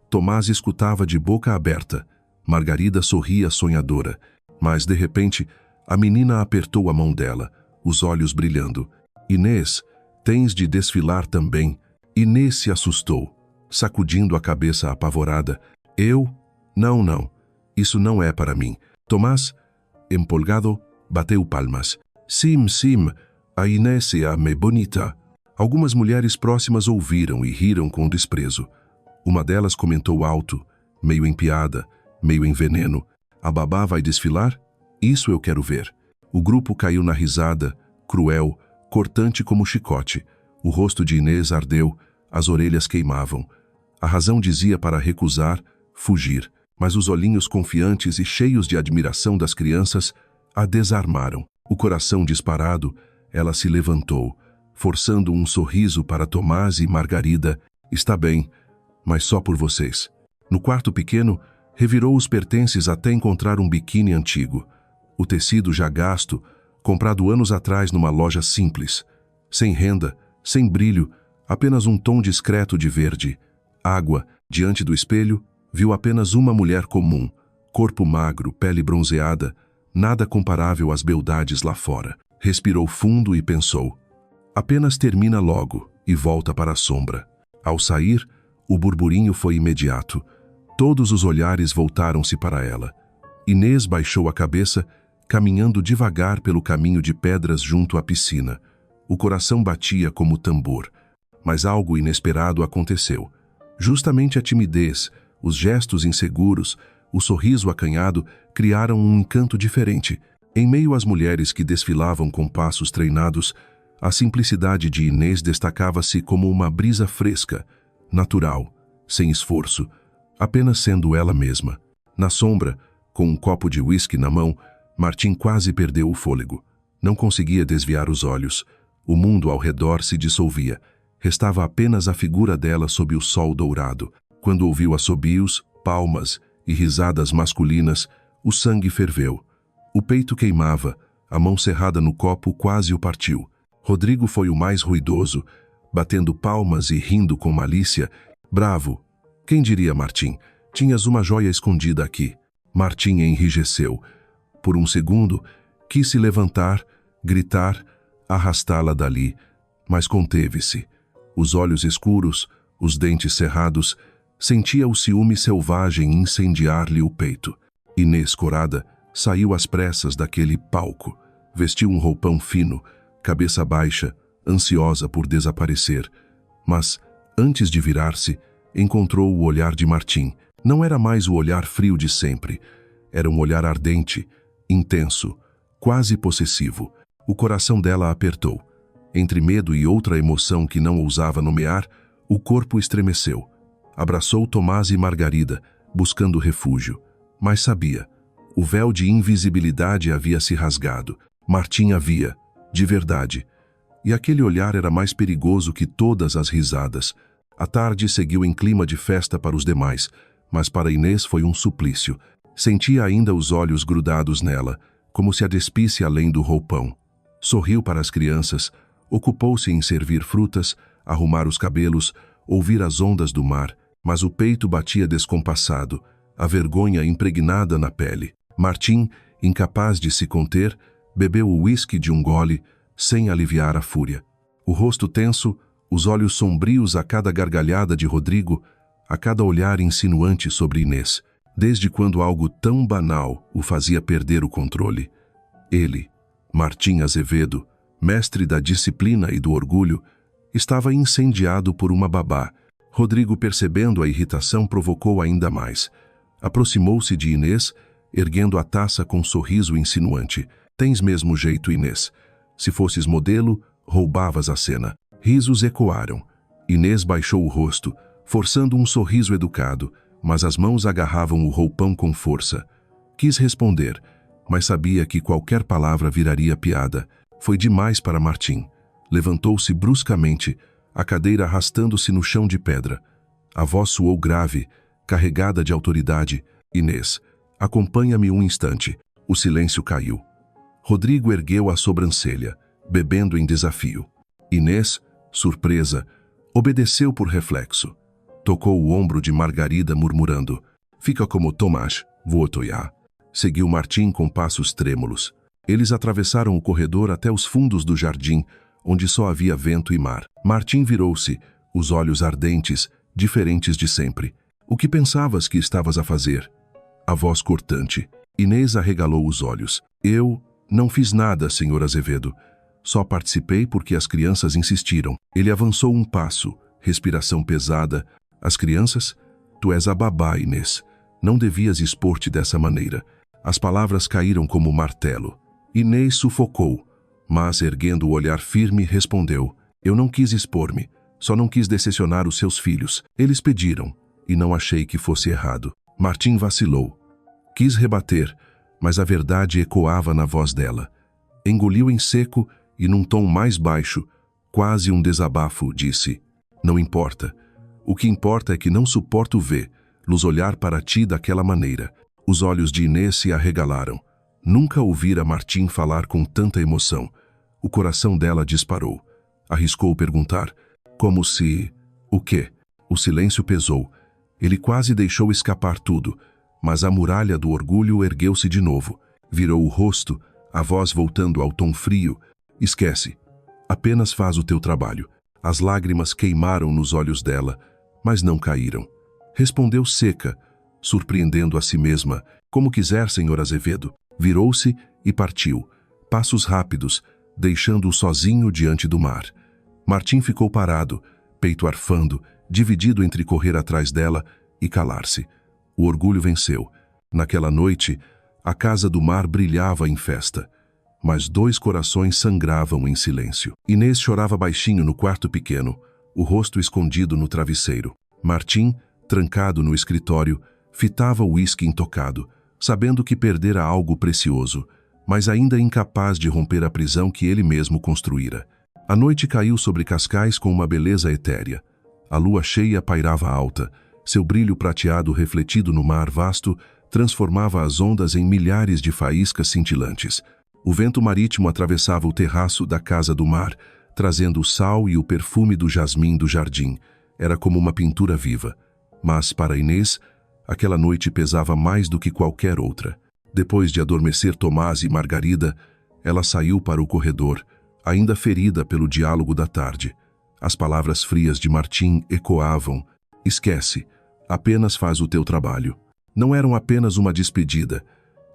S1: Tomás escutava de boca aberta. Margarida sorria sonhadora, mas, de repente, a menina apertou a mão dela, os olhos brilhando. Inês, tens de desfilar também. Inês se assustou, sacudindo a cabeça apavorada. Eu? Não. Isso não é para mim. Tomás, empolgado, bateu palmas. Sim, a Inês é bonita. Algumas mulheres próximas ouviram e riram com desprezo. Uma delas comentou alto, meio em piada, meio em veneno. A babá vai desfilar? Isso eu quero ver. O grupo caiu na risada, cruel, cortante como chicote. O rosto de Inês ardeu, as orelhas queimavam. A razão dizia para recusar, fugir, mas os olhinhos confiantes e cheios de admiração das crianças a desarmaram. O coração disparado, ela se levantou, forçando um sorriso para Tomás e Margarida. Está bem, mas só por vocês. No quarto pequeno, revirou os pertences até encontrar um biquíni antigo. O tecido já gasto, comprado anos atrás numa loja simples. Sem renda, sem brilho, apenas um tom discreto de verde. Água, diante do espelho, viu apenas uma mulher comum. Corpo magro, pele bronzeada, nada comparável às beldades lá fora. Respirou fundo e pensou. Apenas termina logo e volta para a sombra. Ao sair, o burburinho foi imediato. Todos os olhares voltaram-se para ela. Inês baixou a cabeça, caminhando devagar pelo caminho de pedras junto à piscina. O coração batia como tambor. Mas algo inesperado aconteceu. Justamente a timidez, os gestos inseguros, o sorriso acanhado criaram um encanto diferente. Em meio às mulheres que desfilavam com passos treinados, a simplicidade de Inês destacava-se como uma brisa fresca, natural, sem esforço, apenas sendo ela mesma. Na sombra, com um copo de uísque na mão, Martim quase perdeu o fôlego. Não conseguia desviar os olhos. O mundo ao redor se dissolvia. Restava apenas a figura dela sob o sol dourado. Quando ouviu assobios, palmas e risadas masculinas, o sangue ferveu. O peito queimava, a mão cerrada no copo quase o partiu. Rodrigo foi o mais ruidoso, batendo palmas e rindo com malícia. Bravo! Quem diria, Martim? Tinhas uma joia escondida aqui. Martim enrijeceu. Por um segundo, quis se levantar, gritar, arrastá-la dali, mas conteve-se. Os olhos escuros, os dentes cerrados, sentia o ciúme selvagem incendiar-lhe o peito. Inês, corada, saiu às pressas daquele palco. Vestiu um roupão fino, cabeça baixa, ansiosa por desaparecer. Mas, antes de virar-se, encontrou o olhar de Martim. Não era mais o olhar frio de sempre. Era um olhar ardente, intenso, quase possessivo. O coração dela apertou. Entre medo e outra emoção que não ousava nomear, o corpo estremeceu. Abraçou Tomás e Margarida, buscando refúgio. Mas sabia, o véu de invisibilidade havia se rasgado. Martim havia, de verdade. E aquele olhar era mais perigoso que todas as risadas. A tarde seguiu em clima de festa para os demais, mas para Inês foi um suplício. Sentia ainda os olhos grudados nela, como se a despisse além do roupão. Sorriu para as crianças, ocupou-se em servir frutas, arrumar os cabelos, ouvir as ondas do mar, mas o peito batia descompassado, a vergonha impregnada na pele. Martim, incapaz de se conter, bebeu o uísque de um gole, sem aliviar a fúria. O rosto tenso, os olhos sombrios a cada gargalhada de Rodrigo, a cada olhar insinuante sobre Inês. Desde quando algo tão banal o fazia perder o controle? Ele, Martim Azevedo, mestre da disciplina e do orgulho, estava incendiado por uma babá. Rodrigo, percebendo a irritação, provocou ainda mais. Aproximou-se de Inês, erguendo a taça com um sorriso insinuante. Tens mesmo jeito, Inês. Se fosses modelo, roubavas a cena. Risos ecoaram. Inês baixou o rosto, forçando um sorriso educado, mas as mãos agarravam o roupão com força. Quis responder, mas sabia que qualquer palavra viraria piada. Foi demais para Martim. Levantou-se bruscamente, a cadeira arrastando-se no chão de pedra. A voz soou grave, carregada de autoridade. Inês, acompanha-me um instante. O silêncio caiu. Rodrigo ergueu a sobrancelha, bebendo em desafio. Inês, surpresa, obedeceu por reflexo. Tocou o ombro de Margarida, murmurando: "Fica como Tomás, vou toiar." Seguiu Martim com passos trêmulos. Eles atravessaram o corredor até os fundos do jardim, onde só havia vento e mar. Martim virou-se, os olhos ardentes, diferentes de sempre. "O que pensavas que estavas a fazer?" A voz cortante. Inês arregalou os olhos. "Eu não fiz nada, senhor Azevedo. Só participei porque as crianças insistiram." Ele avançou um passo, respiração pesada. "As crianças? Tu és a babá, Inês. Não devias expor-te dessa maneira." As palavras caíram como martelo. Inês sufocou, mas, erguendo o olhar firme, respondeu: "Eu não quis expor-me, só não quis decepcionar os seus filhos. Eles pediram, e não achei que fosse errado." Martim vacilou. Quis rebater, mas a verdade ecoava na voz dela. Engoliu em seco e, num tom mais baixo, quase um desabafo, disse: "Não importa. O que importa é que não suporto vê-los olhar para ti daquela maneira." Os olhos de Inês se arregalaram. Nunca ouvira Martim falar com tanta emoção. O coração dela disparou. Arriscou perguntar: "Como se... o quê?" O silêncio pesou. Ele quase deixou escapar tudo, mas a muralha do orgulho ergueu-se de novo. Virou o rosto, a voz voltando ao tom frio: "Esquece. Apenas faz o teu trabalho." As lágrimas queimaram nos olhos dela, mas não caíram. Respondeu seca, surpreendendo a si mesma: "Como quiser, senhor Azevedo." Virou-se e partiu, passos rápidos, deixando-o sozinho diante do mar. Martim ficou parado, peito arfando, dividido entre correr atrás dela e calar-se. O orgulho venceu. Naquela noite, a casa do mar brilhava em festa, mas dois corações sangravam em silêncio. Inês chorava baixinho no quarto pequeno, o rosto escondido no travesseiro. Martim, trancado no escritório, fitava o uísque intocado, sabendo que perdera algo precioso, mas ainda incapaz de romper a prisão que ele mesmo construíra. A noite caiu sobre Cascais com uma beleza etérea. A lua cheia pairava alta, seu brilho prateado refletido no mar vasto transformava as ondas em milhares de faíscas cintilantes. O vento marítimo atravessava o terraço da casa do mar, trazendo o sal e o perfume do jasmim do jardim. Era como uma pintura viva. Mas, para Inês, aquela noite pesava mais do que qualquer outra. Depois de adormecer Tomás e Margarida, ela saiu para o corredor, ainda ferida pelo diálogo da tarde. As palavras frias de Martim ecoavam: "Esquece, apenas faz o teu trabalho." Não eram apenas uma despedida.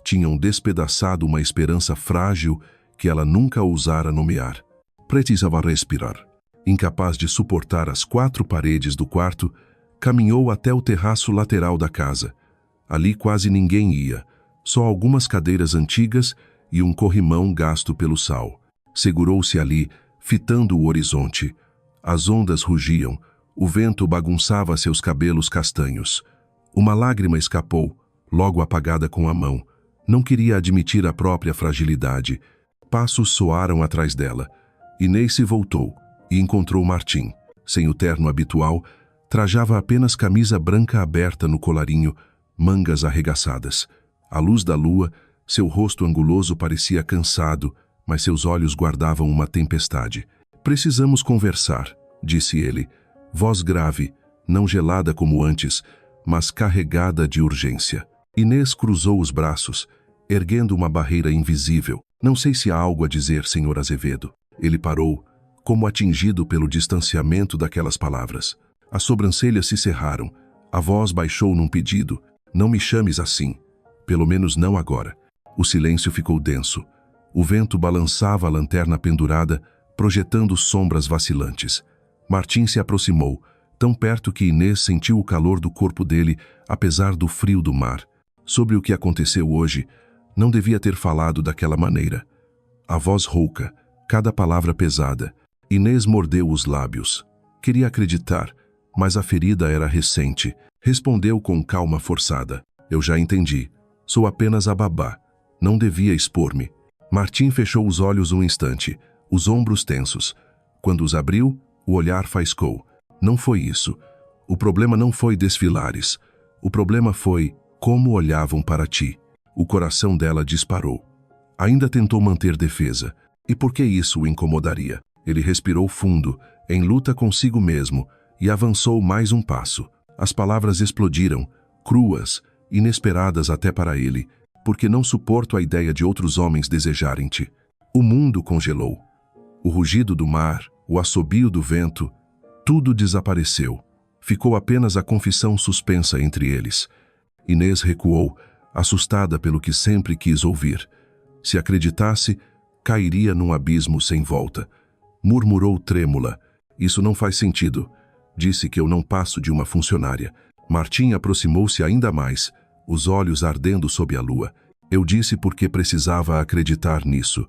S1: Tinham despedaçado uma esperança frágil que ela nunca ousara nomear. Precisava respirar. Incapaz de suportar as quatro paredes do quarto, Caminhou até o terraço lateral da casa. Ali quase ninguém ia, só algumas cadeiras antigas e um corrimão gasto pelo sal. Segurou-se ali, fitando o horizonte. As ondas rugiam, o vento bagunçava seus cabelos castanhos. Uma lágrima escapou, logo apagada com a mão. Não queria admitir a própria fragilidade. Passos soaram atrás dela. Inês se voltou e encontrou Martim. Sem o terno habitual, trajava apenas camisa branca aberta no colarinho, mangas arregaçadas. À luz da lua, seu rosto anguloso parecia cansado, mas seus olhos guardavam uma tempestade. "Precisamos conversar", disse ele, voz grave, não gelada como antes, mas carregada de urgência. Inês cruzou os braços, erguendo uma barreira invisível. "Não sei se há algo a dizer, Sr. Azevedo." Ele parou, como atingido pelo distanciamento daquelas palavras. As sobrancelhas se cerraram, a voz baixou num pedido: "Não me chames assim, pelo menos não agora." O silêncio ficou denso. O vento balançava a lanterna pendurada, projetando sombras vacilantes. Martim se aproximou, tão perto que Inês sentiu o calor do corpo dele, apesar do frio do mar. Sobre o que aconteceu hoje, não devia ter falado daquela maneira. A voz rouca, cada palavra pesada. Inês mordeu os lábios. Queria acreditar, mas a ferida era recente. Respondeu com calma forçada: "Eu já entendi. Sou apenas a babá. Não devia expor-me." Martim fechou os olhos um instante, os ombros tensos. Quando os abriu, o olhar faiscou. "Não foi isso. O problema não foi desfilares. O problema foi como olhavam para ti." O coração dela disparou. Ainda tentou manter defesa. E por que isso o incomodaria? Ele respirou fundo, em luta consigo mesmo, e avançou mais um passo. As palavras explodiram, cruas, inesperadas até para ele: "Porque não suporto a ideia de outros homens desejarem-te." O mundo congelou. O rugido do mar, o assobio do vento, tudo desapareceu. Ficou apenas a confissão suspensa entre eles. Inês recuou, assustada pelo que sempre quis ouvir. Se acreditasse, cairia num abismo sem volta. Murmurou trêmula: "Isso não faz sentido. Disse que eu não passo de uma funcionária." Martim aproximou-se ainda mais, os olhos ardendo sob a lua. "Eu disse porque precisava acreditar nisso.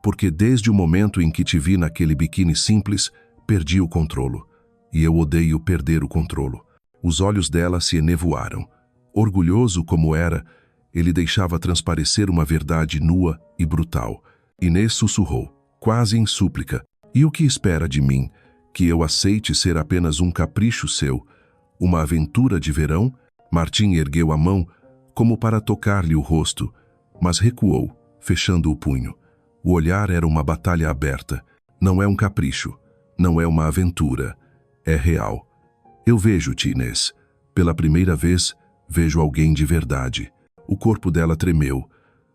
S1: Porque desde o momento em que te vi naquele biquíni simples, perdi o controlo. E eu odeio perder o controlo." Os olhos dela se enevoaram. Orgulhoso como era, ele deixava transparecer uma verdade nua e brutal. Inês sussurrou, quase em súplica: "E o que espera de mim? Que eu aceite ser apenas um capricho seu? Uma aventura de verão?" Martim ergueu a mão, como para tocar-lhe o rosto, mas recuou, fechando o punho. O olhar era uma batalha aberta. "Não é um capricho. Não é uma aventura. É real. Eu vejo-te, Inês. Pela primeira vez, vejo alguém de verdade." O corpo dela tremeu.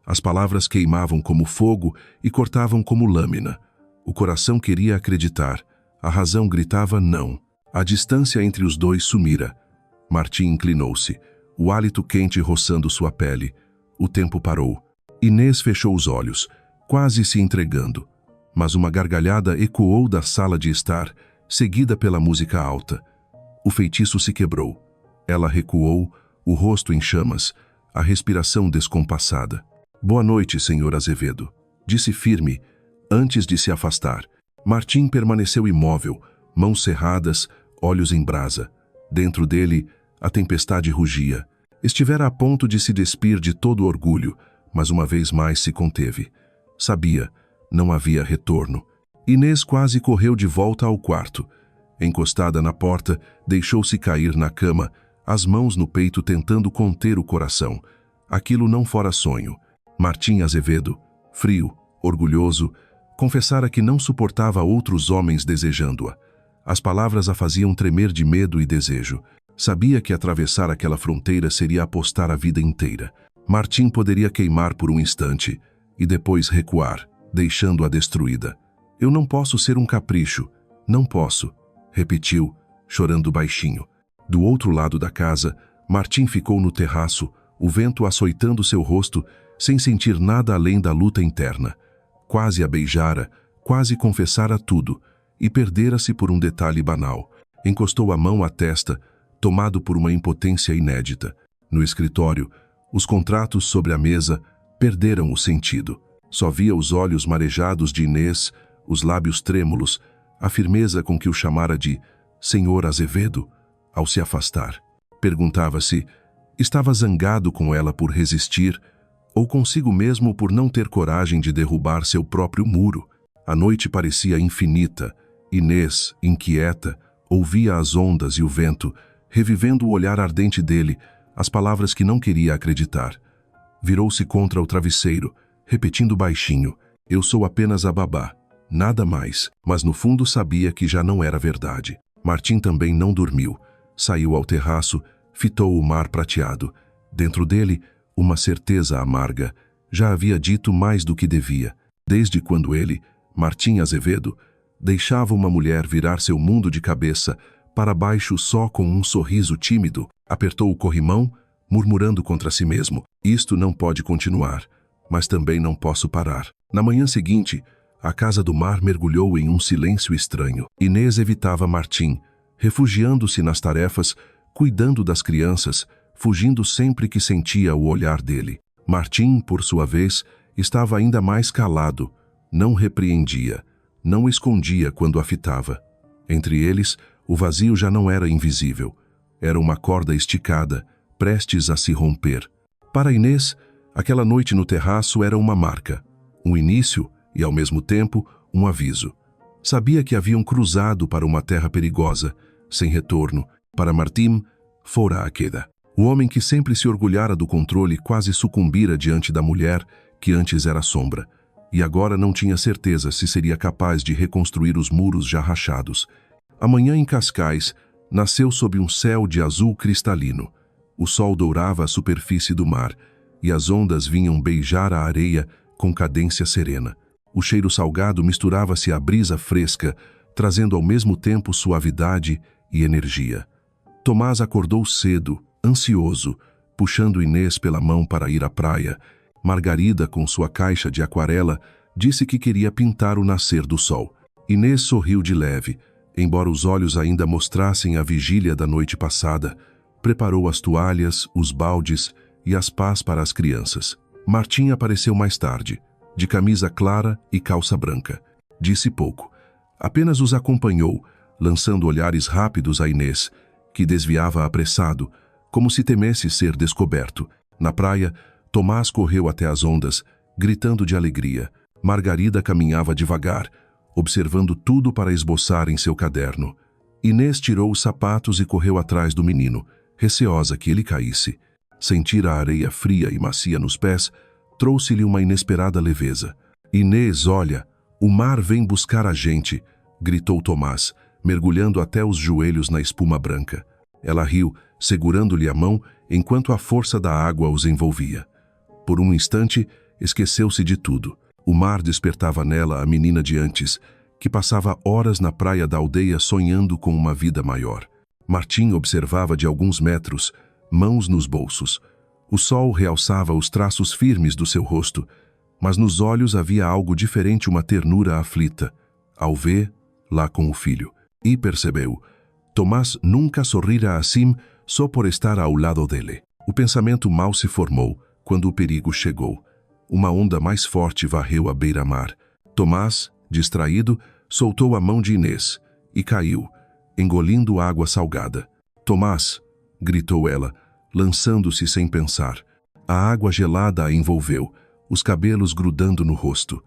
S1: As palavras queimavam como fogo e cortavam como lâmina. O coração queria acreditar. A razão gritava não. A distância entre os dois sumira. Martim inclinou-se, o hálito quente roçando sua pele. O tempo parou. Inês fechou os olhos, quase se entregando. Mas uma gargalhada ecoou da sala de estar, seguida pela música alta. O feitiço se quebrou. Ela recuou, o rosto em chamas, a respiração descompassada. "Boa noite, Sr. Azevedo", disse firme, antes de se afastar. Martim permaneceu imóvel, mãos cerradas, olhos em brasa. Dentro dele, a tempestade rugia. Estivera a ponto de se despir de todo orgulho, mas uma vez mais se conteve. Sabia, não havia retorno. Inês quase correu de volta ao quarto. Encostada na porta, deixou-se cair na cama, as mãos no peito tentando conter o coração. Aquilo não fora sonho. Martim Azevedo, frio, orgulhoso, confessara que não suportava outros homens desejando-a. As palavras a faziam tremer de medo e desejo. Sabia que atravessar aquela fronteira seria apostar a vida inteira. Martim poderia queimar por um instante e depois recuar, deixando-a destruída. "Eu não posso ser um capricho. Não posso", repetiu, chorando baixinho. Do outro lado da casa, Martim ficou no terraço, o vento açoitando seu rosto, sem sentir nada além da luta interna. Quase a beijara, quase confessara tudo, e perdera-se por um detalhe banal. Encostou a mão à testa, tomado por uma impotência inédita. No escritório, os contratos sobre a mesa perderam o sentido. Só via os olhos marejados de Inês, os lábios trêmulos, a firmeza com que o chamara de Senhor Azevedo ao se afastar. Perguntava-se, estava zangado com ela por resistir ou consigo mesmo por não ter coragem de derrubar seu próprio muro? A noite parecia infinita. Inês, inquieta, ouvia as ondas e o vento, revivendo o olhar ardente dele, as palavras que não queria acreditar. Virou-se contra o travesseiro, repetindo baixinho, eu sou apenas a babá, nada mais, mas no fundo sabia que já não era verdade. Martim também não dormiu. Saiu ao terraço, fitou o mar prateado. Dentro dele, uma certeza amarga. Já havia dito mais do que devia. Desde quando ele, Martim Azevedo, deixava uma mulher virar seu mundo de cabeça para baixo só com um sorriso tímido, apertou o corrimão, murmurando contra si mesmo, isto não pode continuar, mas também não posso parar. Na manhã seguinte, a casa do mar mergulhou em um silêncio estranho. Inês evitava Martim, refugiando-se nas tarefas, cuidando das crianças, fugindo sempre que sentia o olhar dele. Martim, por sua vez, estava ainda mais calado, não repreendia, não escondia quando a fitava. Entre eles, o vazio já não era invisível. Era uma corda esticada, prestes a se romper. Para Inês, aquela noite no terraço era uma marca, um início e, ao mesmo tempo, um aviso. Sabia que haviam cruzado para uma terra perigosa, sem retorno. Para Martim, fora a queda. O homem que sempre se orgulhara do controle quase sucumbira diante da mulher que antes era sombra, e agora não tinha certeza se seria capaz de reconstruir os muros já rachados. A manhã em Cascais nasceu sob um céu de azul cristalino. O sol dourava a superfície do mar, e as ondas vinham beijar a areia com cadência serena. O cheiro salgado misturava-se à brisa fresca, trazendo ao mesmo tempo suavidade e energia. Tomás acordou cedo, ansioso, puxando Inês pela mão para ir à praia. Margarida, com sua caixa de aquarela, disse que queria pintar o nascer do sol. Inês sorriu de leve, embora os olhos ainda mostrassem a vigília da noite passada. Preparou as toalhas, os baldes e as pás para as crianças. Martim apareceu mais tarde, de camisa clara e calça branca. Disse pouco. Apenas os acompanhou, lançando olhares rápidos a Inês, que desviava apressado, como se temesse ser descoberto. Na praia, Tomás correu até as ondas, gritando de alegria. Margarida caminhava devagar, observando tudo para esboçar em seu caderno. Inês tirou os sapatos e correu atrás do menino, receosa que ele caísse. Sentir a areia fria e macia nos pés trouxe-lhe uma inesperada leveza. Inês, olha, o mar vem buscar a gente, gritou Tomás, mergulhando até os joelhos na espuma branca. Ela riu, segurando-lhe a mão, enquanto a força da água os envolvia. Por um instante, esqueceu-se de tudo. O mar despertava nela a menina de antes, que passava horas na praia da aldeia sonhando com uma vida maior. Martim observava de alguns metros, mãos nos bolsos. O sol realçava os traços firmes do seu rosto, mas nos olhos havia algo diferente, uma ternura aflita, ao ver lá com o filho. E percebeu, Tomás nunca sorrira assim só por estar ao lado dele. O pensamento mal se formou quando o perigo chegou. Uma onda mais forte varreu a beira-mar. Tomás, distraído, soltou a mão de Inês e caiu, engolindo água salgada. Tomás, gritou ela, lançando-se sem pensar. A água gelada a envolveu, os cabelos grudando no rosto.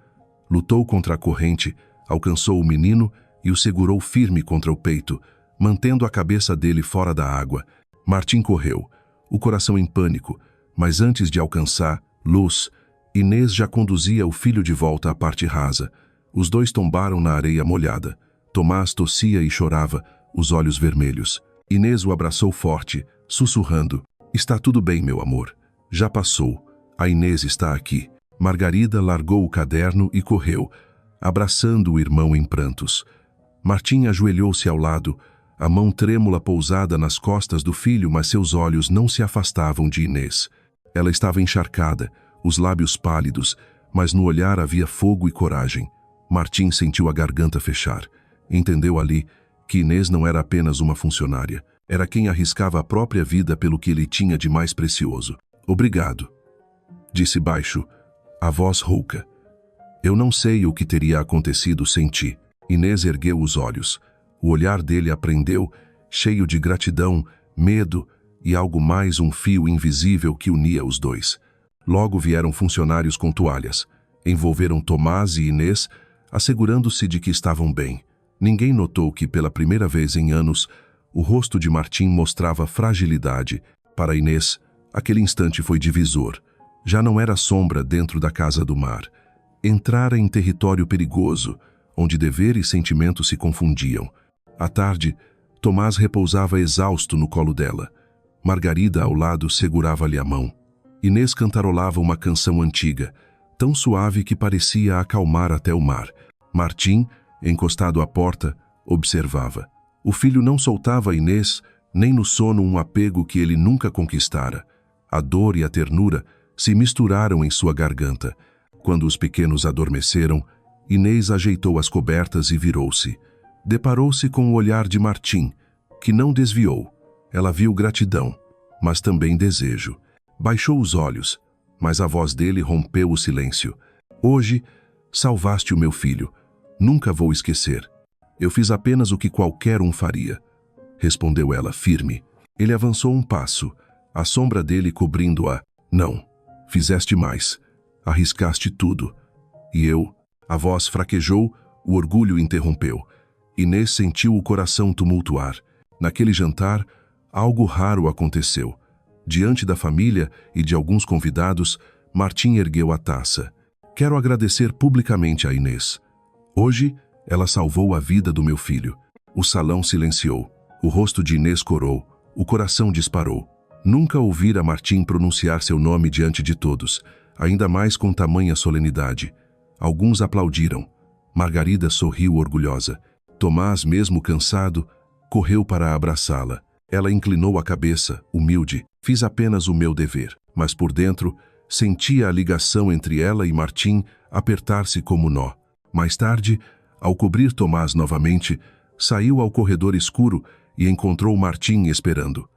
S1: Lutou contra a corrente, alcançou o menino e o segurou firme contra o peito, mantendo a cabeça dele fora da água. Martim correu, o coração em pânico, mas antes de alcançar luz, Inês já conduzia o filho de volta à parte rasa. Os dois tombaram na areia molhada. Tomás tossia e chorava, os olhos vermelhos. Inês o abraçou forte, sussurrando, está tudo bem, meu amor. Já passou. A Inês está aqui. Margarida largou o caderno e correu, abraçando o irmão em prantos. Martim ajoelhou-se ao lado, a mão trêmula pousada nas costas do filho, mas seus olhos não se afastavam de Inês. Ela estava encharcada, os lábios pálidos, mas no olhar havia fogo e coragem. Martim sentiu a garganta fechar. Entendeu ali que Inês não era apenas uma funcionária. Era quem arriscava a própria vida pelo que ele tinha de mais precioso. Obrigado, disse baixo, a voz rouca. Eu não sei o que teria acontecido sem ti. Inês ergueu os olhos. O olhar dele aprendeu, cheio de gratidão, medo e algo mais, um fio invisível que unia os dois. Logo vieram funcionários com toalhas. Envolveram Tomás e Inês, assegurando-se de que estavam bem. Ninguém notou que, pela primeira vez em anos, o rosto de Martim mostrava fragilidade. Para Inês, aquele instante foi divisor. Já não era sombra dentro da casa do mar. Entrara em território perigoso, onde dever e sentimento se confundiam. À tarde, Tomás repousava exausto no colo dela. Margarida, ao lado, segurava-lhe a mão. Inês cantarolava uma canção antiga, tão suave que parecia acalmar até o mar. Martim, encostado à porta, observava. O filho não soltava Inês, nem no sono um apego que ele nunca conquistara. A dor e a ternura se misturaram em sua garganta. Quando os pequenos adormeceram, Inês ajeitou as cobertas e virou-se. Deparou-se com o olhar de Martim, que não desviou. Ela viu gratidão, mas também desejo. Baixou os olhos, mas a voz dele rompeu o silêncio. Hoje, salvaste o meu filho. Nunca vou esquecer. Eu fiz apenas o que qualquer um faria. Respondeu ela, firme. Ele avançou um passo, a sombra dele cobrindo-a. Não, fizeste mais. Arriscaste tudo. E eu... A voz fraquejou, o orgulho interrompeu. Inês sentiu o coração tumultuar. Naquele jantar, algo raro aconteceu. Diante da família e de alguns convidados, Martim ergueu a taça. Quero agradecer publicamente a Inês. Hoje, ela salvou a vida do meu filho. O salão silenciou. O rosto de Inês corou. O coração disparou. Nunca ouvira Martim pronunciar seu nome diante de todos, ainda mais com tamanha solenidade. Alguns aplaudiram. Margarida sorriu orgulhosa. Tomás, mesmo cansado, correu para abraçá-la. Ela inclinou a cabeça, humilde. Fiz apenas o meu dever. Mas por dentro, sentia a ligação entre ela e Martim apertar-se como nó. Mais tarde, ao cobrir Tomás novamente, saiu ao corredor escuro e encontrou Martim esperando.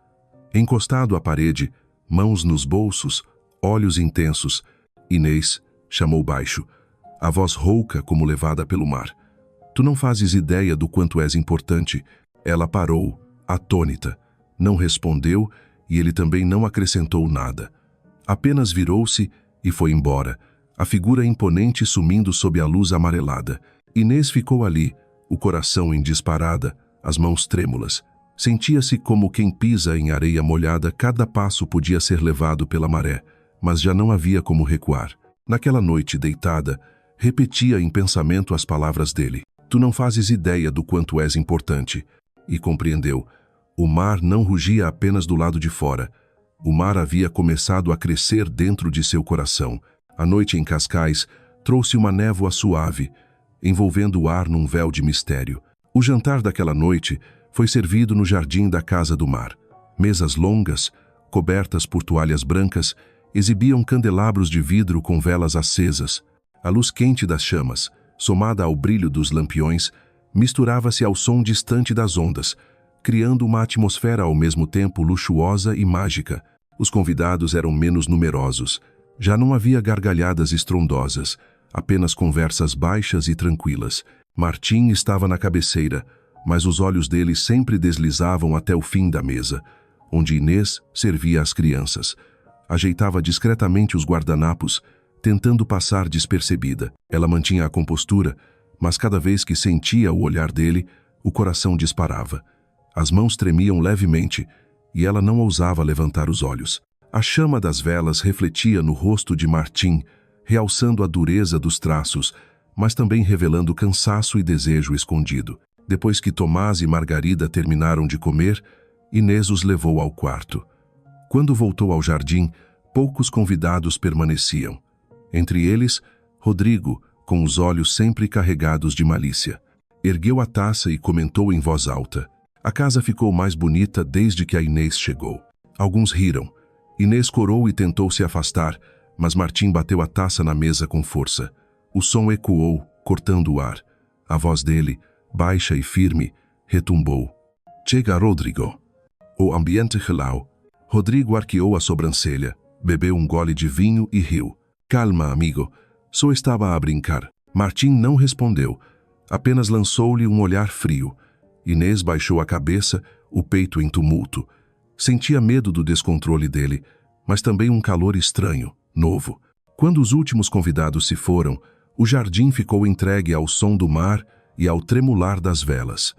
S1: Encostado à parede, mãos nos bolsos, olhos intensos, Inês chamou baixo, a voz rouca como levada pelo mar. Tu não fazes ideia do quanto és importante. Ela parou, atônita. Não respondeu e ele também não acrescentou nada. Apenas virou-se e foi embora, a figura imponente sumindo sob a luz amarelada. Inês ficou ali, o coração em disparada, as mãos trêmulas. Sentia-se como quem pisa em areia molhada, cada passo podia ser levado pela maré, mas já não havia como recuar. Naquela noite, deitada, repetia em pensamento as palavras dele. Tu não fazes ideia do quanto és importante. E compreendeu. O mar não rugia apenas do lado de fora. O mar havia começado a crescer dentro de seu coração. A noite em Cascais trouxe uma névoa suave, envolvendo o ar num véu de mistério. O jantar daquela noite foi servido no jardim da Casa do Mar. Mesas longas, cobertas por toalhas brancas, exibiam candelabros de vidro com velas acesas. A luz quente das chamas, somada ao brilho dos lampiões, misturava-se ao som distante das ondas, criando uma atmosfera ao mesmo tempo luxuosa e mágica. Os convidados eram menos numerosos. Já não havia gargalhadas estrondosas, apenas conversas baixas e tranquilas. Martim estava na cabeceira, mas os olhos dele sempre deslizavam até o fim da mesa, onde Inês servia às crianças. Ajeitava discretamente os guardanapos, tentando passar despercebida. Ela mantinha a compostura, mas cada vez que sentia o olhar dele, o coração disparava. As mãos tremiam levemente, e ela não ousava levantar os olhos. A chama das velas refletia no rosto de Martim, realçando a dureza dos traços, mas também revelando cansaço e desejo escondido. Depois que Tomás e Margarida terminaram de comer, Inês os levou ao quarto. Quando voltou ao jardim, poucos convidados permaneciam. Entre eles, Rodrigo, com os olhos sempre carregados de malícia. Ergueu a taça e comentou em voz alta. A casa ficou mais bonita desde que a Inês chegou. Alguns riram. Inês corou e tentou se afastar, mas Martim bateu a taça na mesa com força. O som ecoou, cortando o ar. A voz dele, baixa e firme, retumbou. Chega, Rodrigo. O ambiente relou. Rodrigo arqueou a sobrancelha, bebeu um gole de vinho e riu. Calma, amigo. Só estava a brincar. Martim não respondeu. Apenas lançou-lhe um olhar frio. Inês baixou a cabeça, o peito em tumulto. Sentia medo do descontrole dele, mas também um calor estranho, novo. Quando os últimos convidados se foram, o jardim ficou entregue ao som do mar e ao tremular das velas.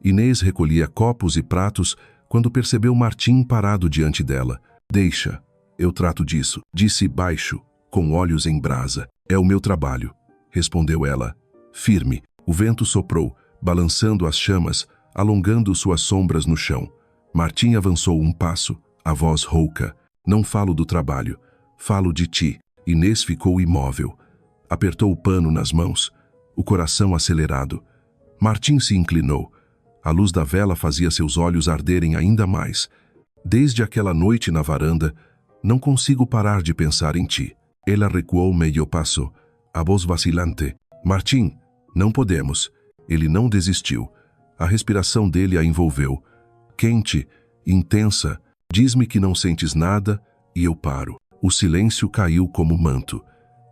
S1: Inês recolhia copos e pratos quando percebeu Martim parado diante dela. Deixa, eu trato disso, disse baixo, com olhos em brasa. É o meu trabalho, respondeu ela, firme. O vento soprou, balançando as chamas, alongando suas sombras no chão. Martim avançou um passo, a voz rouca. Não falo do trabalho, falo de ti. Inês ficou imóvel. Apertou o pano nas mãos, o coração acelerado. Martim se inclinou. A luz da vela fazia seus olhos arderem ainda mais. Desde aquela noite na varanda, não consigo parar de pensar em ti. Ela recuou meio passo, a voz vacilante. Martim, não podemos. Ele não desistiu. A respiração dele a envolveu. Quente, intensa. Diz-me que não sentes nada e eu paro. O silêncio caiu como manto.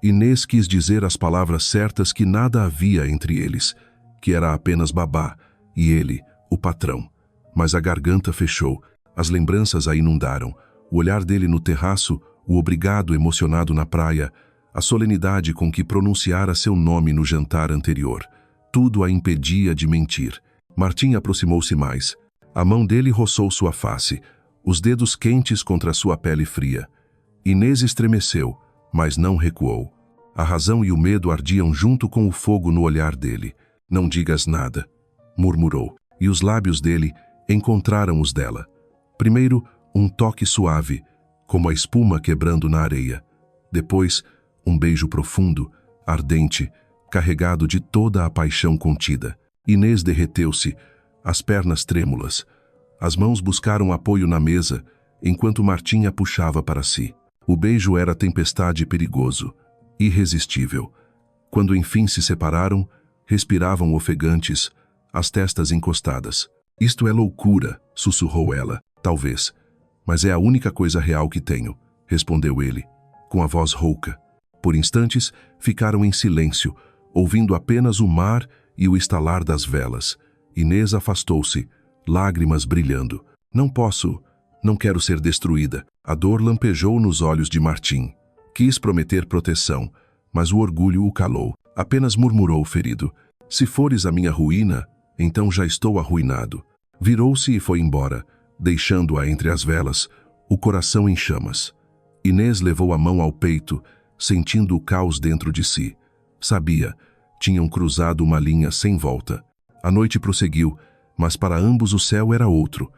S1: Inês quis dizer as palavras certas que nada havia entre eles, que era apenas babá e ele, o patrão. Mas a garganta fechou, as lembranças a inundaram. O olhar dele no terraço, o obrigado emocionado na praia, a solenidade com que pronunciara seu nome no jantar anterior. Tudo a impedia de mentir. Martim aproximou-se mais. A mão dele roçou sua face, os dedos quentes contra sua pele fria. Inês estremeceu, mas não recuou. A razão e o medo ardiam junto com o fogo no olhar dele. Não digas nada, murmurou, e os lábios dele encontraram os dela. Primeiro, um toque suave, como a espuma quebrando na areia. Depois, um beijo profundo, ardente, carregado de toda a paixão contida. Inês derreteu-se, as pernas trêmulas. As mãos buscaram apoio na mesa, enquanto Martim a puxava para si. O beijo era tempestade perigoso, irresistível. Quando enfim se separaram, respiravam ofegantes, as testas encostadas. Isto é loucura, sussurrou ela. Talvez. Mas é a única coisa real que tenho, respondeu ele, com a voz rouca. Por instantes, ficaram em silêncio, ouvindo apenas o mar e o estalar das velas. Inês afastou-se, lágrimas brilhando. Não posso, não quero ser destruída. A dor lampejou nos olhos de Martim. Quis prometer proteção, mas o orgulho o calou. Apenas murmurou ferido. Se fores a minha ruína, então já estou arruinado. Virou-se e foi embora, deixando-a entre as velas, o coração em chamas. Inês levou a mão ao peito, sentindo o caos dentro de si. Sabia, tinham cruzado uma linha sem volta. A noite prosseguiu, mas para ambos o céu era outro.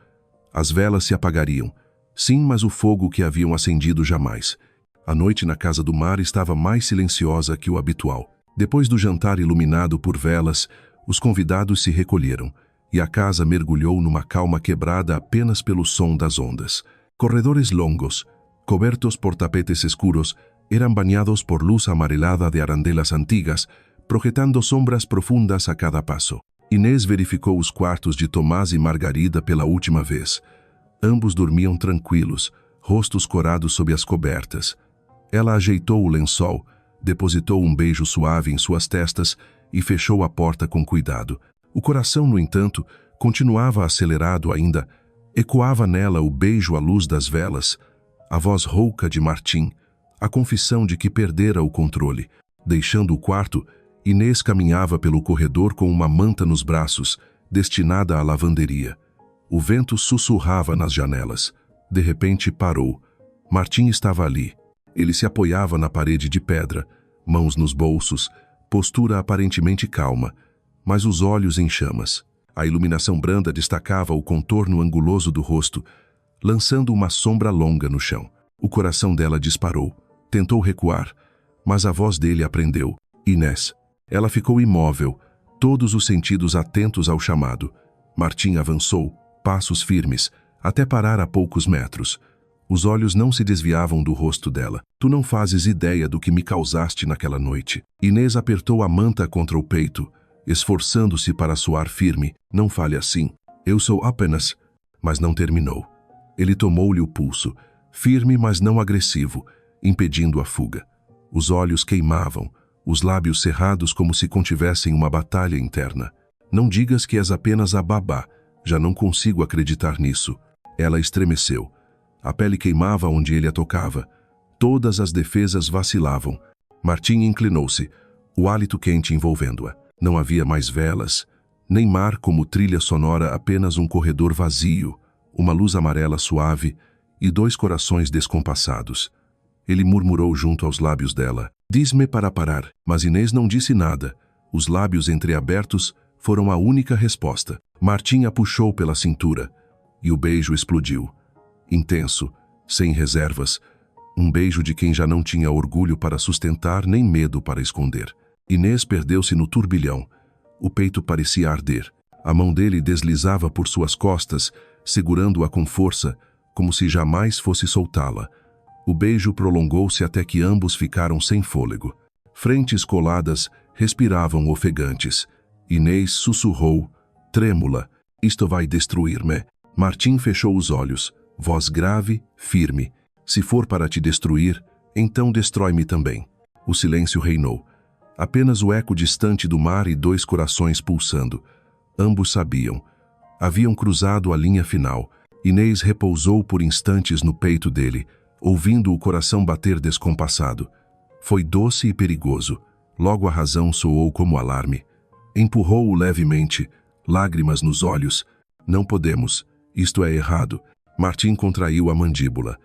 S1: As velas se apagariam. Sim, mas o fogo que haviam acendido jamais. A noite na casa do mar estava mais silenciosa que o habitual. Depois do jantar iluminado por velas, os convidados se recolheram, e a casa mergulhou numa calma quebrada apenas pelo som das ondas. Corredores longos, cobertos por tapetes escuros, eram banhados por luz amarelada de arandelas antigas, projetando sombras profundas a cada passo. Inês verificou os quartos de Tomás e Margarida pela última vez. Ambos dormiam tranquilos, rostos corados sob as cobertas. Ela ajeitou o lençol, depositou um beijo suave em suas testas e fechou a porta com cuidado. O coração, no entanto, continuava acelerado ainda. Ecoava nela o beijo à luz das velas, a voz rouca de Martim, a confissão de que perdera o controle. Deixando o quarto, Inês caminhava pelo corredor com uma manta nos braços, destinada à lavanderia. O vento sussurrava nas janelas. De repente parou. Martim estava ali. Ele se apoiava na parede de pedra, mãos nos bolsos, postura aparentemente calma, mas os olhos em chamas. A iluminação branda destacava o contorno anguloso do rosto, lançando uma sombra longa no chão. O coração dela disparou. Tentou recuar, mas a voz dele a prendeu. Inês. Ela ficou imóvel, todos os sentidos atentos ao chamado. Martim avançou, passos firmes, até parar a poucos metros. Os olhos não se desviavam do rosto dela. Tu não fazes ideia do que me causaste naquela noite. Inês apertou a manta contra o peito, esforçando-se para soar firme. Não fale assim. Eu sou apenas... Mas não terminou. Ele tomou-lhe o pulso, firme mas não agressivo, impedindo a fuga. Os olhos queimavam, os lábios cerrados como se contivessem uma batalha interna. Não digas que és apenas a babá, já não consigo acreditar nisso. Ela estremeceu. A pele queimava onde ele a tocava. Todas as defesas vacilavam. Martim inclinou-se, o hálito quente envolvendo-a. Não havia mais velas, nem mar como trilha sonora, apenas um corredor vazio, uma luz amarela suave e 2 corações descompassados. Ele murmurou junto aos lábios dela: "Diz-me para parar." Mas Inês não disse nada. Os lábios entreabertos foram a única resposta. Martim a puxou pela cintura e o beijo explodiu. Intenso, sem reservas, um beijo de quem já não tinha orgulho para sustentar nem medo para esconder. Inês perdeu-se no turbilhão. O peito parecia arder. A mão dele deslizava por suas costas, segurando-a com força, como se jamais fosse soltá-la. O beijo prolongou-se até que ambos ficaram sem fôlego. Frentes coladas respiravam ofegantes. Inês sussurrou, trêmula: "Isto vai destruir-me." Martim fechou os olhos, voz grave, firme: "Se for para te destruir, então destrói-me também." O silêncio reinou. Apenas o eco distante do mar e 2 corações pulsando. Ambos sabiam. Haviam cruzado a linha final. Inês repousou por instantes no peito dele, ouvindo o coração bater descompassado. Foi doce e perigoso. Logo a razão soou como alarme. Empurrou-o levemente, lágrimas nos olhos. "Não podemos. Isto é errado." Martim contraiu a mandíbula.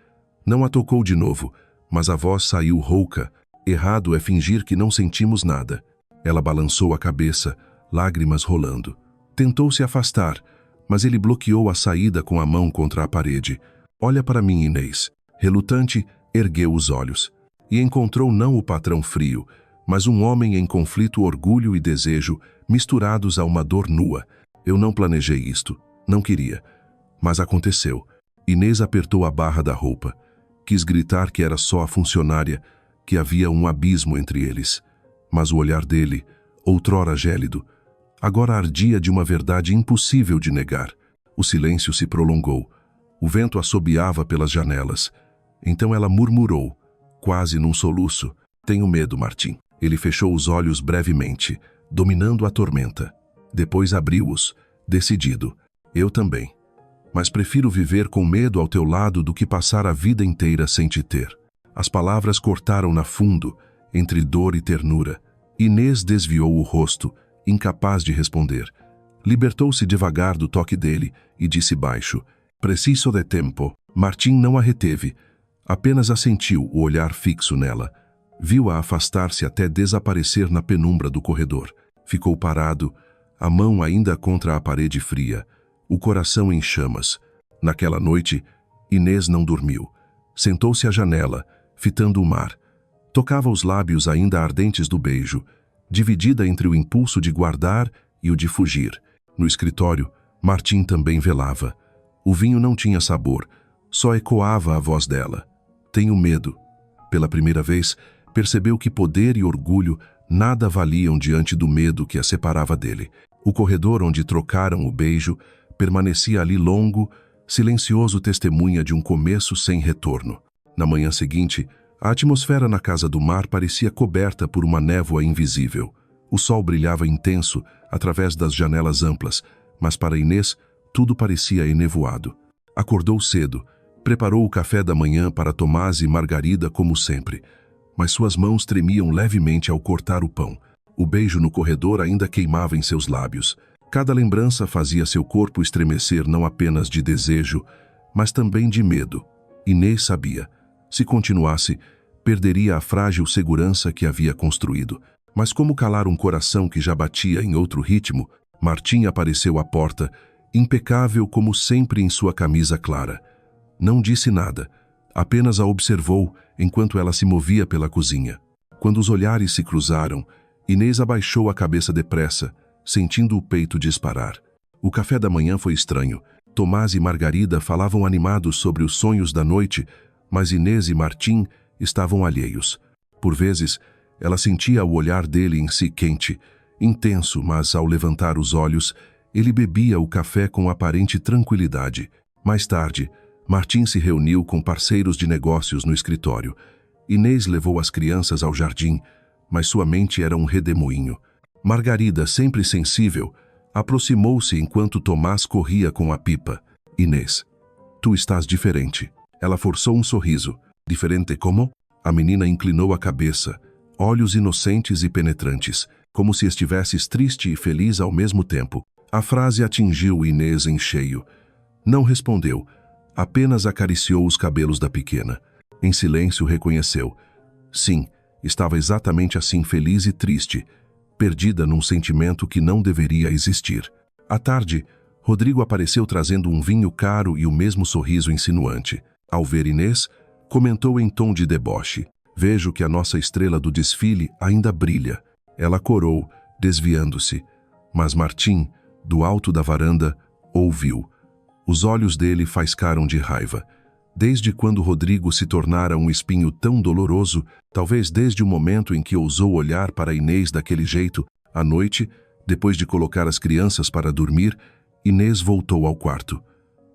S1: Não a tocou de novo, mas a voz saiu rouca. "Errado é fingir que não sentimos nada." Ela balançou a cabeça, lágrimas rolando. Tentou se afastar, mas ele bloqueou a saída com a mão contra a parede. "Olha para mim, Inês." Relutante, ergueu os olhos. E encontrou não o patrão frio, mas um homem em conflito orgulho e desejo, misturados a uma dor nua. "Eu não planejei isto. Não queria. Mas aconteceu." Inês apertou a barra da roupa. Quis gritar que era só a funcionária, que havia um abismo entre eles. Mas o olhar dele, outrora gélido, agora ardia de uma verdade impossível de negar. O silêncio se prolongou. O vento assobiava pelas janelas. Então ela murmurou, quase num soluço: "Tenho medo, Martim." Ele fechou os olhos brevemente, dominando a tormenta. Depois abriu-os, decidido: "Eu também. Mas prefiro viver com medo ao teu lado do que passar a vida inteira sem te ter." As palavras cortaram-na fundo, entre dor e ternura. Inês desviou o rosto, incapaz de responder. Libertou-se devagar do toque dele e disse baixo: "Preciso de tempo." Martim não a reteve. Apenas assentiu, o olhar fixo nela. Viu-a afastar-se até desaparecer na penumbra do corredor. Ficou parado, a mão ainda contra a parede fria, o coração em chamas. Naquela noite, Inês não dormiu. Sentou-se à janela, fitando o mar. Tocava os lábios ainda ardentes do beijo, dividida entre o impulso de guardar e o de fugir. No escritório, Martim também velava. O vinho não tinha sabor, só ecoava a voz dela. "Tenho medo." Pela primeira vez, percebeu que poder e orgulho nada valiam diante do medo que a separava dele. O corredor onde trocaram o beijo permanecia ali longo, silencioso testemunha de um começo sem retorno. Na manhã seguinte, a atmosfera na casa do mar parecia coberta por uma névoa invisível. O sol brilhava intenso através das janelas amplas, mas para Inês tudo parecia enevoado. Acordou cedo, preparou o café da manhã para Tomás e Margarida como sempre, mas suas mãos tremiam levemente ao cortar o pão. O beijo no corredor ainda queimava em seus lábios. Cada lembrança fazia seu corpo estremecer não apenas de desejo, mas também de medo. Inês sabia. Se continuasse, perderia a frágil segurança que havia construído. Mas como calar um coração que já batia em outro ritmo? Martim apareceu à porta, impecável como sempre em sua camisa clara. Não disse nada, apenas a observou enquanto ela se movia pela cozinha. Quando os olhares se cruzaram, Inês abaixou a cabeça depressa, sentindo o peito disparar. O café da manhã foi estranho. Tomás e Margarida falavam animados sobre os sonhos da noite, mas Inês e Martim estavam alheios. Por vezes, ela sentia o olhar dele em si quente, intenso, mas ao levantar os olhos, ele bebia o café com aparente tranquilidade. Mais tarde, Martim se reuniu com parceiros de negócios no escritório. Inês levou as crianças ao jardim, mas sua mente era um redemoinho. Margarida, sempre sensível, aproximou-se enquanto Tomás corria com a pipa. Inês, tu estás diferente. Ela forçou um sorriso. Diferente como? A menina inclinou a cabeça, olhos inocentes e penetrantes, como se estivesses triste e feliz ao mesmo tempo. A frase atingiu Inês em cheio. Não respondeu, apenas acariciou os cabelos da pequena. Em silêncio reconheceu. Sim, estava exatamente assim, feliz e triste, perdida num sentimento que não deveria existir. À tarde, Rodrigo apareceu trazendo um vinho caro e o mesmo sorriso insinuante. Ao ver Inês, comentou em tom de deboche. Vejo que a nossa estrela do desfile ainda brilha. Ela corou, desviando-se. Mas Martim, do alto da varanda, ouviu. Os olhos dele faiscaram de raiva. Desde quando Rodrigo se tornara um espinho tão doloroso, talvez desde o momento em que ousou olhar para Inês daquele jeito, à noite, depois de colocar as crianças para dormir, Inês voltou ao quarto.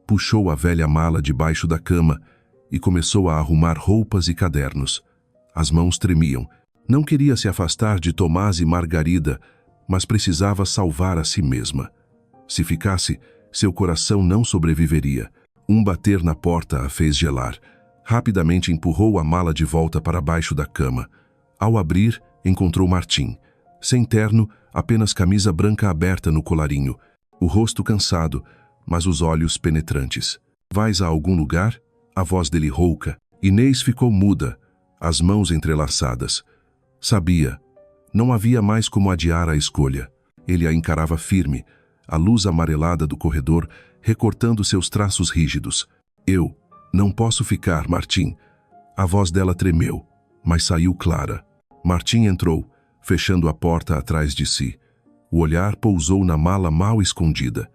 S1: Puxou a velha mala debaixo da cama e começou a arrumar roupas e cadernos. As mãos tremiam. Não queria se afastar de Tomás e Margarida, mas precisava salvar a si mesma. Se ficasse, seu coração não sobreviveria. Um bater na porta a fez gelar. Rapidamente empurrou a mala de volta para baixo da cama. Ao abrir, encontrou Martim. Sem terno, apenas camisa branca aberta no colarinho. O rosto cansado, mas os olhos penetrantes. Vais a algum lugar? A voz dele rouca. Inês ficou muda, as mãos entrelaçadas. Sabia. Não havia mais como adiar a escolha. Ele a encarava firme, a luz amarelada do corredor recortando seus traços rígidos. Eu não posso ficar, Martim. A voz dela tremeu, mas saiu clara. Martim entrou, fechando a porta atrás de si. O olhar pousou na mala mal escondida.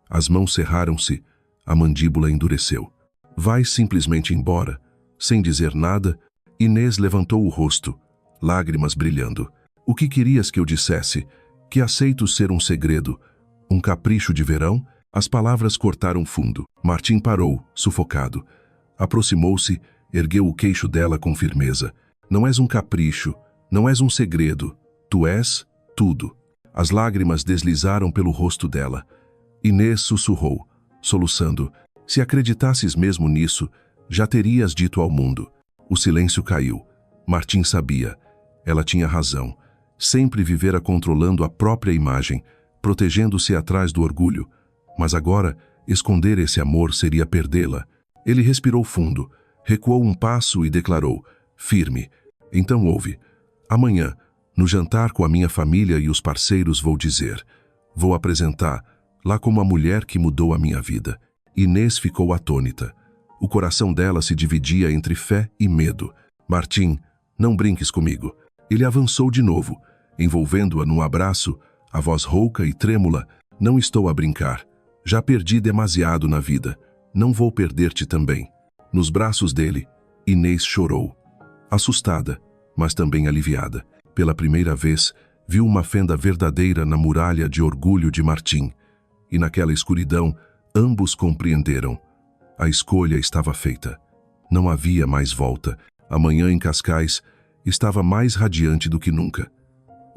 S1: As mãos cerraram-se, a mandíbula endureceu. Vais simplesmente embora. Sem dizer nada, Inês levantou o rosto, lágrimas brilhando. O que querias que eu dissesse? Que aceito ser um segredo? Um capricho de verão? As palavras cortaram fundo. Martim parou, sufocado. Aproximou-se, ergueu o queixo dela com firmeza. Não és um capricho, não és um segredo. Tu és tudo. As lágrimas deslizaram pelo rosto dela. Inês sussurrou, soluçando. Se acreditasses mesmo nisso, já terias dito ao mundo. O silêncio caiu. Martim sabia. Ela tinha razão. Sempre vivera controlando a própria imagem, protegendo-se atrás do orgulho. Mas agora, esconder esse amor seria perdê-la. Ele respirou fundo, recuou um passo e declarou, firme. Então ouve. Amanhã, no jantar com a minha família e os parceiros, vou dizer. Vou apresentar, lá como a mulher que mudou a minha vida. Inês ficou atônita. O coração dela se dividia entre fé e medo. Martim, não brinques comigo. Ele avançou de novo, envolvendo-a num abraço, a voz rouca e trêmula. Não estou a brincar. Já perdi demasiado na vida. Não vou perder-te também. Nos braços dele, Inês chorou. Assustada, mas também aliviada. Pela primeira vez, viu uma fenda verdadeira na muralha de orgulho de Martim. E naquela escuridão, ambos compreenderam. A escolha estava feita. Não havia mais volta. A manhã em Cascais estava mais radiante do que nunca.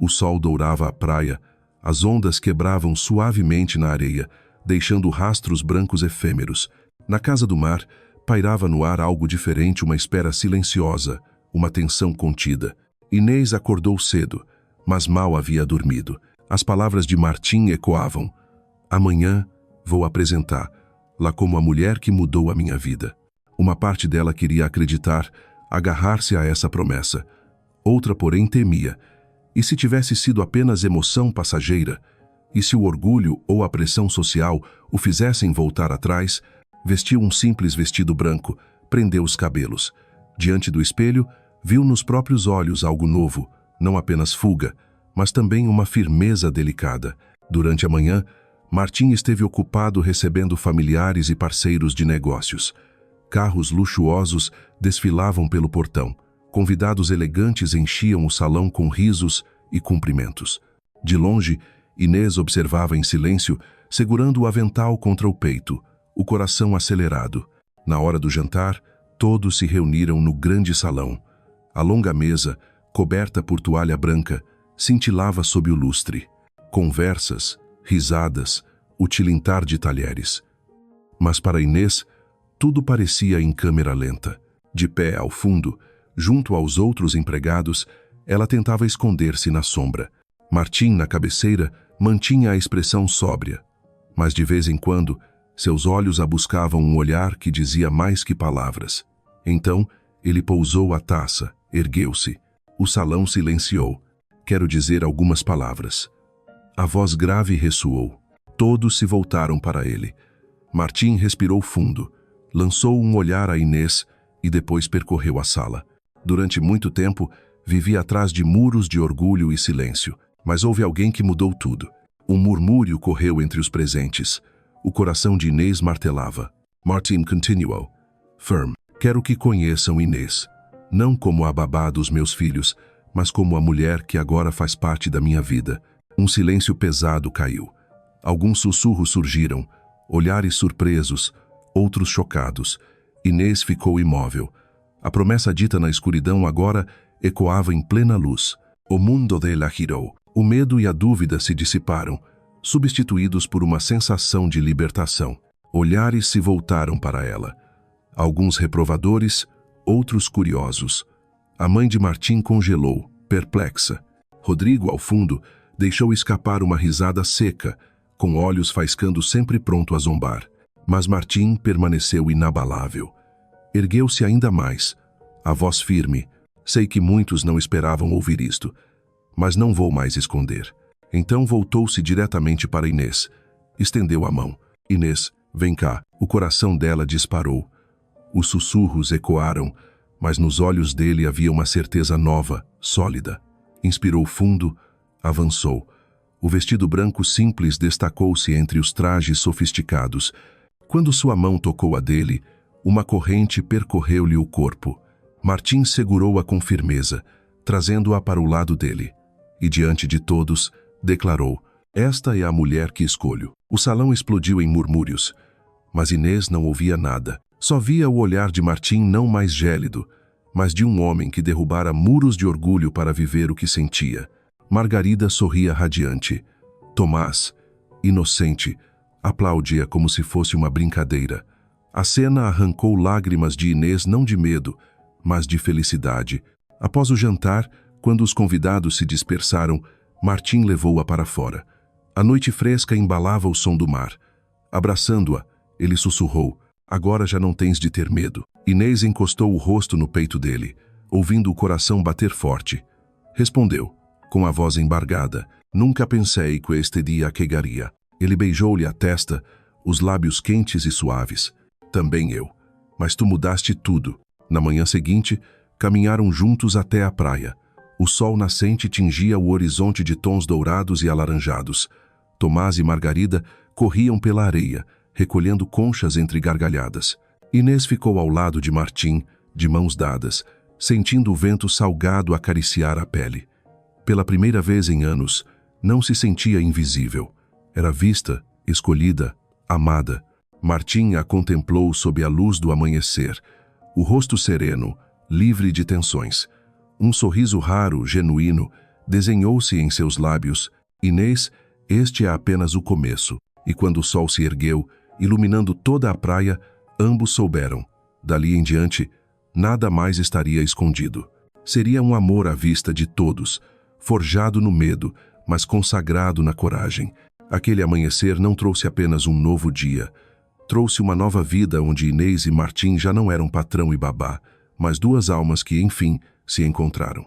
S1: O sol dourava a praia, as ondas quebravam suavemente na areia, deixando rastros brancos efêmeros. Na casa do mar, pairava no ar algo diferente, uma espera silenciosa, uma tensão contida. Inês acordou cedo, mas mal havia dormido. As palavras de Martim ecoavam. Amanhã vou apresentar, lá como a mulher que mudou a minha vida. Uma parte dela queria acreditar, agarrar-se a essa promessa. Outra, porém, temia. E se tivesse sido apenas emoção passageira? E se o orgulho ou a pressão social o fizessem voltar atrás? Vestiu um simples vestido branco, prendeu os cabelos. Diante do espelho, viu nos próprios olhos algo novo, não apenas fuga, mas também uma firmeza delicada. Durante a manhã, Martim esteve ocupado recebendo familiares e parceiros de negócios. Carros luxuosos desfilavam pelo portão. Convidados elegantes enchiam o salão com risos e cumprimentos. De longe, Inês observava em silêncio, segurando o avental contra o peito, o coração acelerado. Na hora do jantar, todos se reuniram no grande salão. A longa mesa, coberta por toalha branca, cintilava sob o lustre. Conversas, risadas, o tilintar de talheres. Mas para Inês, tudo parecia em câmera lenta. De pé ao fundo, junto aos outros empregados, ela tentava esconder-se na sombra. Martim, na cabeceira, mantinha a expressão sóbria. Mas de vez em quando, seus olhos a buscavam um olhar que dizia mais que palavras. Então, ele pousou a taça, ergueu-se. O salão silenciou. Quero dizer algumas palavras. A voz grave ressoou. Todos se voltaram para ele. Martim respirou fundo, lançou um olhar a Inês e depois percorreu a sala. Durante muito tempo, vivia atrás de muros de orgulho e silêncio. Mas houve alguém que mudou tudo. Um murmúrio correu entre os presentes. O coração de Inês martelava. Martim continuou. Firm. Quero que conheçam Inês. Não como a babá dos meus filhos, mas como a mulher que agora faz parte da minha vida. Um silêncio pesado caiu. Alguns sussurros surgiram, olhares surpresos, outros chocados. Inês ficou imóvel. A promessa dita na escuridão agora ecoava em plena luz. O mundo dela girou. O medo e a dúvida se dissiparam, substituídos por uma sensação de libertação. Olhares se voltaram para ela. Alguns reprovadores, outros curiosos. A mãe de Martim congelou, perplexa. Rodrigo, ao fundo, deixou escapar uma risada seca, com olhos faiscando sempre pronto a zombar. Mas Martim permaneceu inabalável. Ergueu-se ainda mais, a voz firme. Sei que muitos não esperavam ouvir isto, mas não vou mais esconder. Então voltou-se diretamente para Inês. Estendeu a mão. Inês, vem cá. O coração dela disparou. Os sussurros ecoaram, mas nos olhos dele havia uma certeza nova, sólida. Inspirou fundo, avançou. O vestido branco simples destacou-se entre os trajes sofisticados. Quando sua mão tocou a dele, uma corrente percorreu-lhe o corpo. Martim segurou-a com firmeza, trazendo-a para o lado dele. E diante de todos, declarou: esta é a mulher que escolho. O salão explodiu em murmúrios, mas Inês não ouvia nada. Só via o olhar de Martim não mais gélido, mas de um homem que derrubara muros de orgulho para viver o que sentia. Margarida sorria radiante. Tomás, inocente, aplaudia como se fosse uma brincadeira. A cena arrancou lágrimas de Inês não de medo, mas de felicidade. Após o jantar, quando os convidados se dispersaram, Martim levou-a para fora. A noite fresca embalava o som do mar. Abraçando-a, ele sussurrou: agora já não tens de ter medo. Inês encostou o rosto no peito dele, ouvindo o coração bater forte. Respondeu, com a voz embargada: nunca pensei que este dia chegaria. Ele beijou-lhe a testa, os lábios quentes e suaves. Também eu. Mas tu mudaste tudo. Na manhã seguinte, caminharam juntos até a praia. O sol nascente tingia o horizonte de tons dourados e alaranjados. Tomás e Margarida corriam pela areia, recolhendo conchas entre gargalhadas. Inês ficou ao lado de Martim, de mãos dadas, sentindo o vento salgado acariciar a pele. Pela primeira vez em anos, não se sentia invisível. Era vista, escolhida, amada. Martim a contemplou sob a luz do amanhecer, o rosto sereno, livre de tensões. Um sorriso raro, genuíno, desenhou-se em seus lábios. Inês, este é apenas o começo. E quando o sol se ergueu, iluminando toda a praia, ambos souberam. Dali em diante, nada mais estaria escondido. Seria um amor à vista de todos, forjado no medo, mas consagrado na coragem. Aquele amanhecer não trouxe apenas um novo dia. Trouxe uma nova vida onde Inês e Martim já não eram patrão e babá, mas duas almas que, enfim, se encontraram.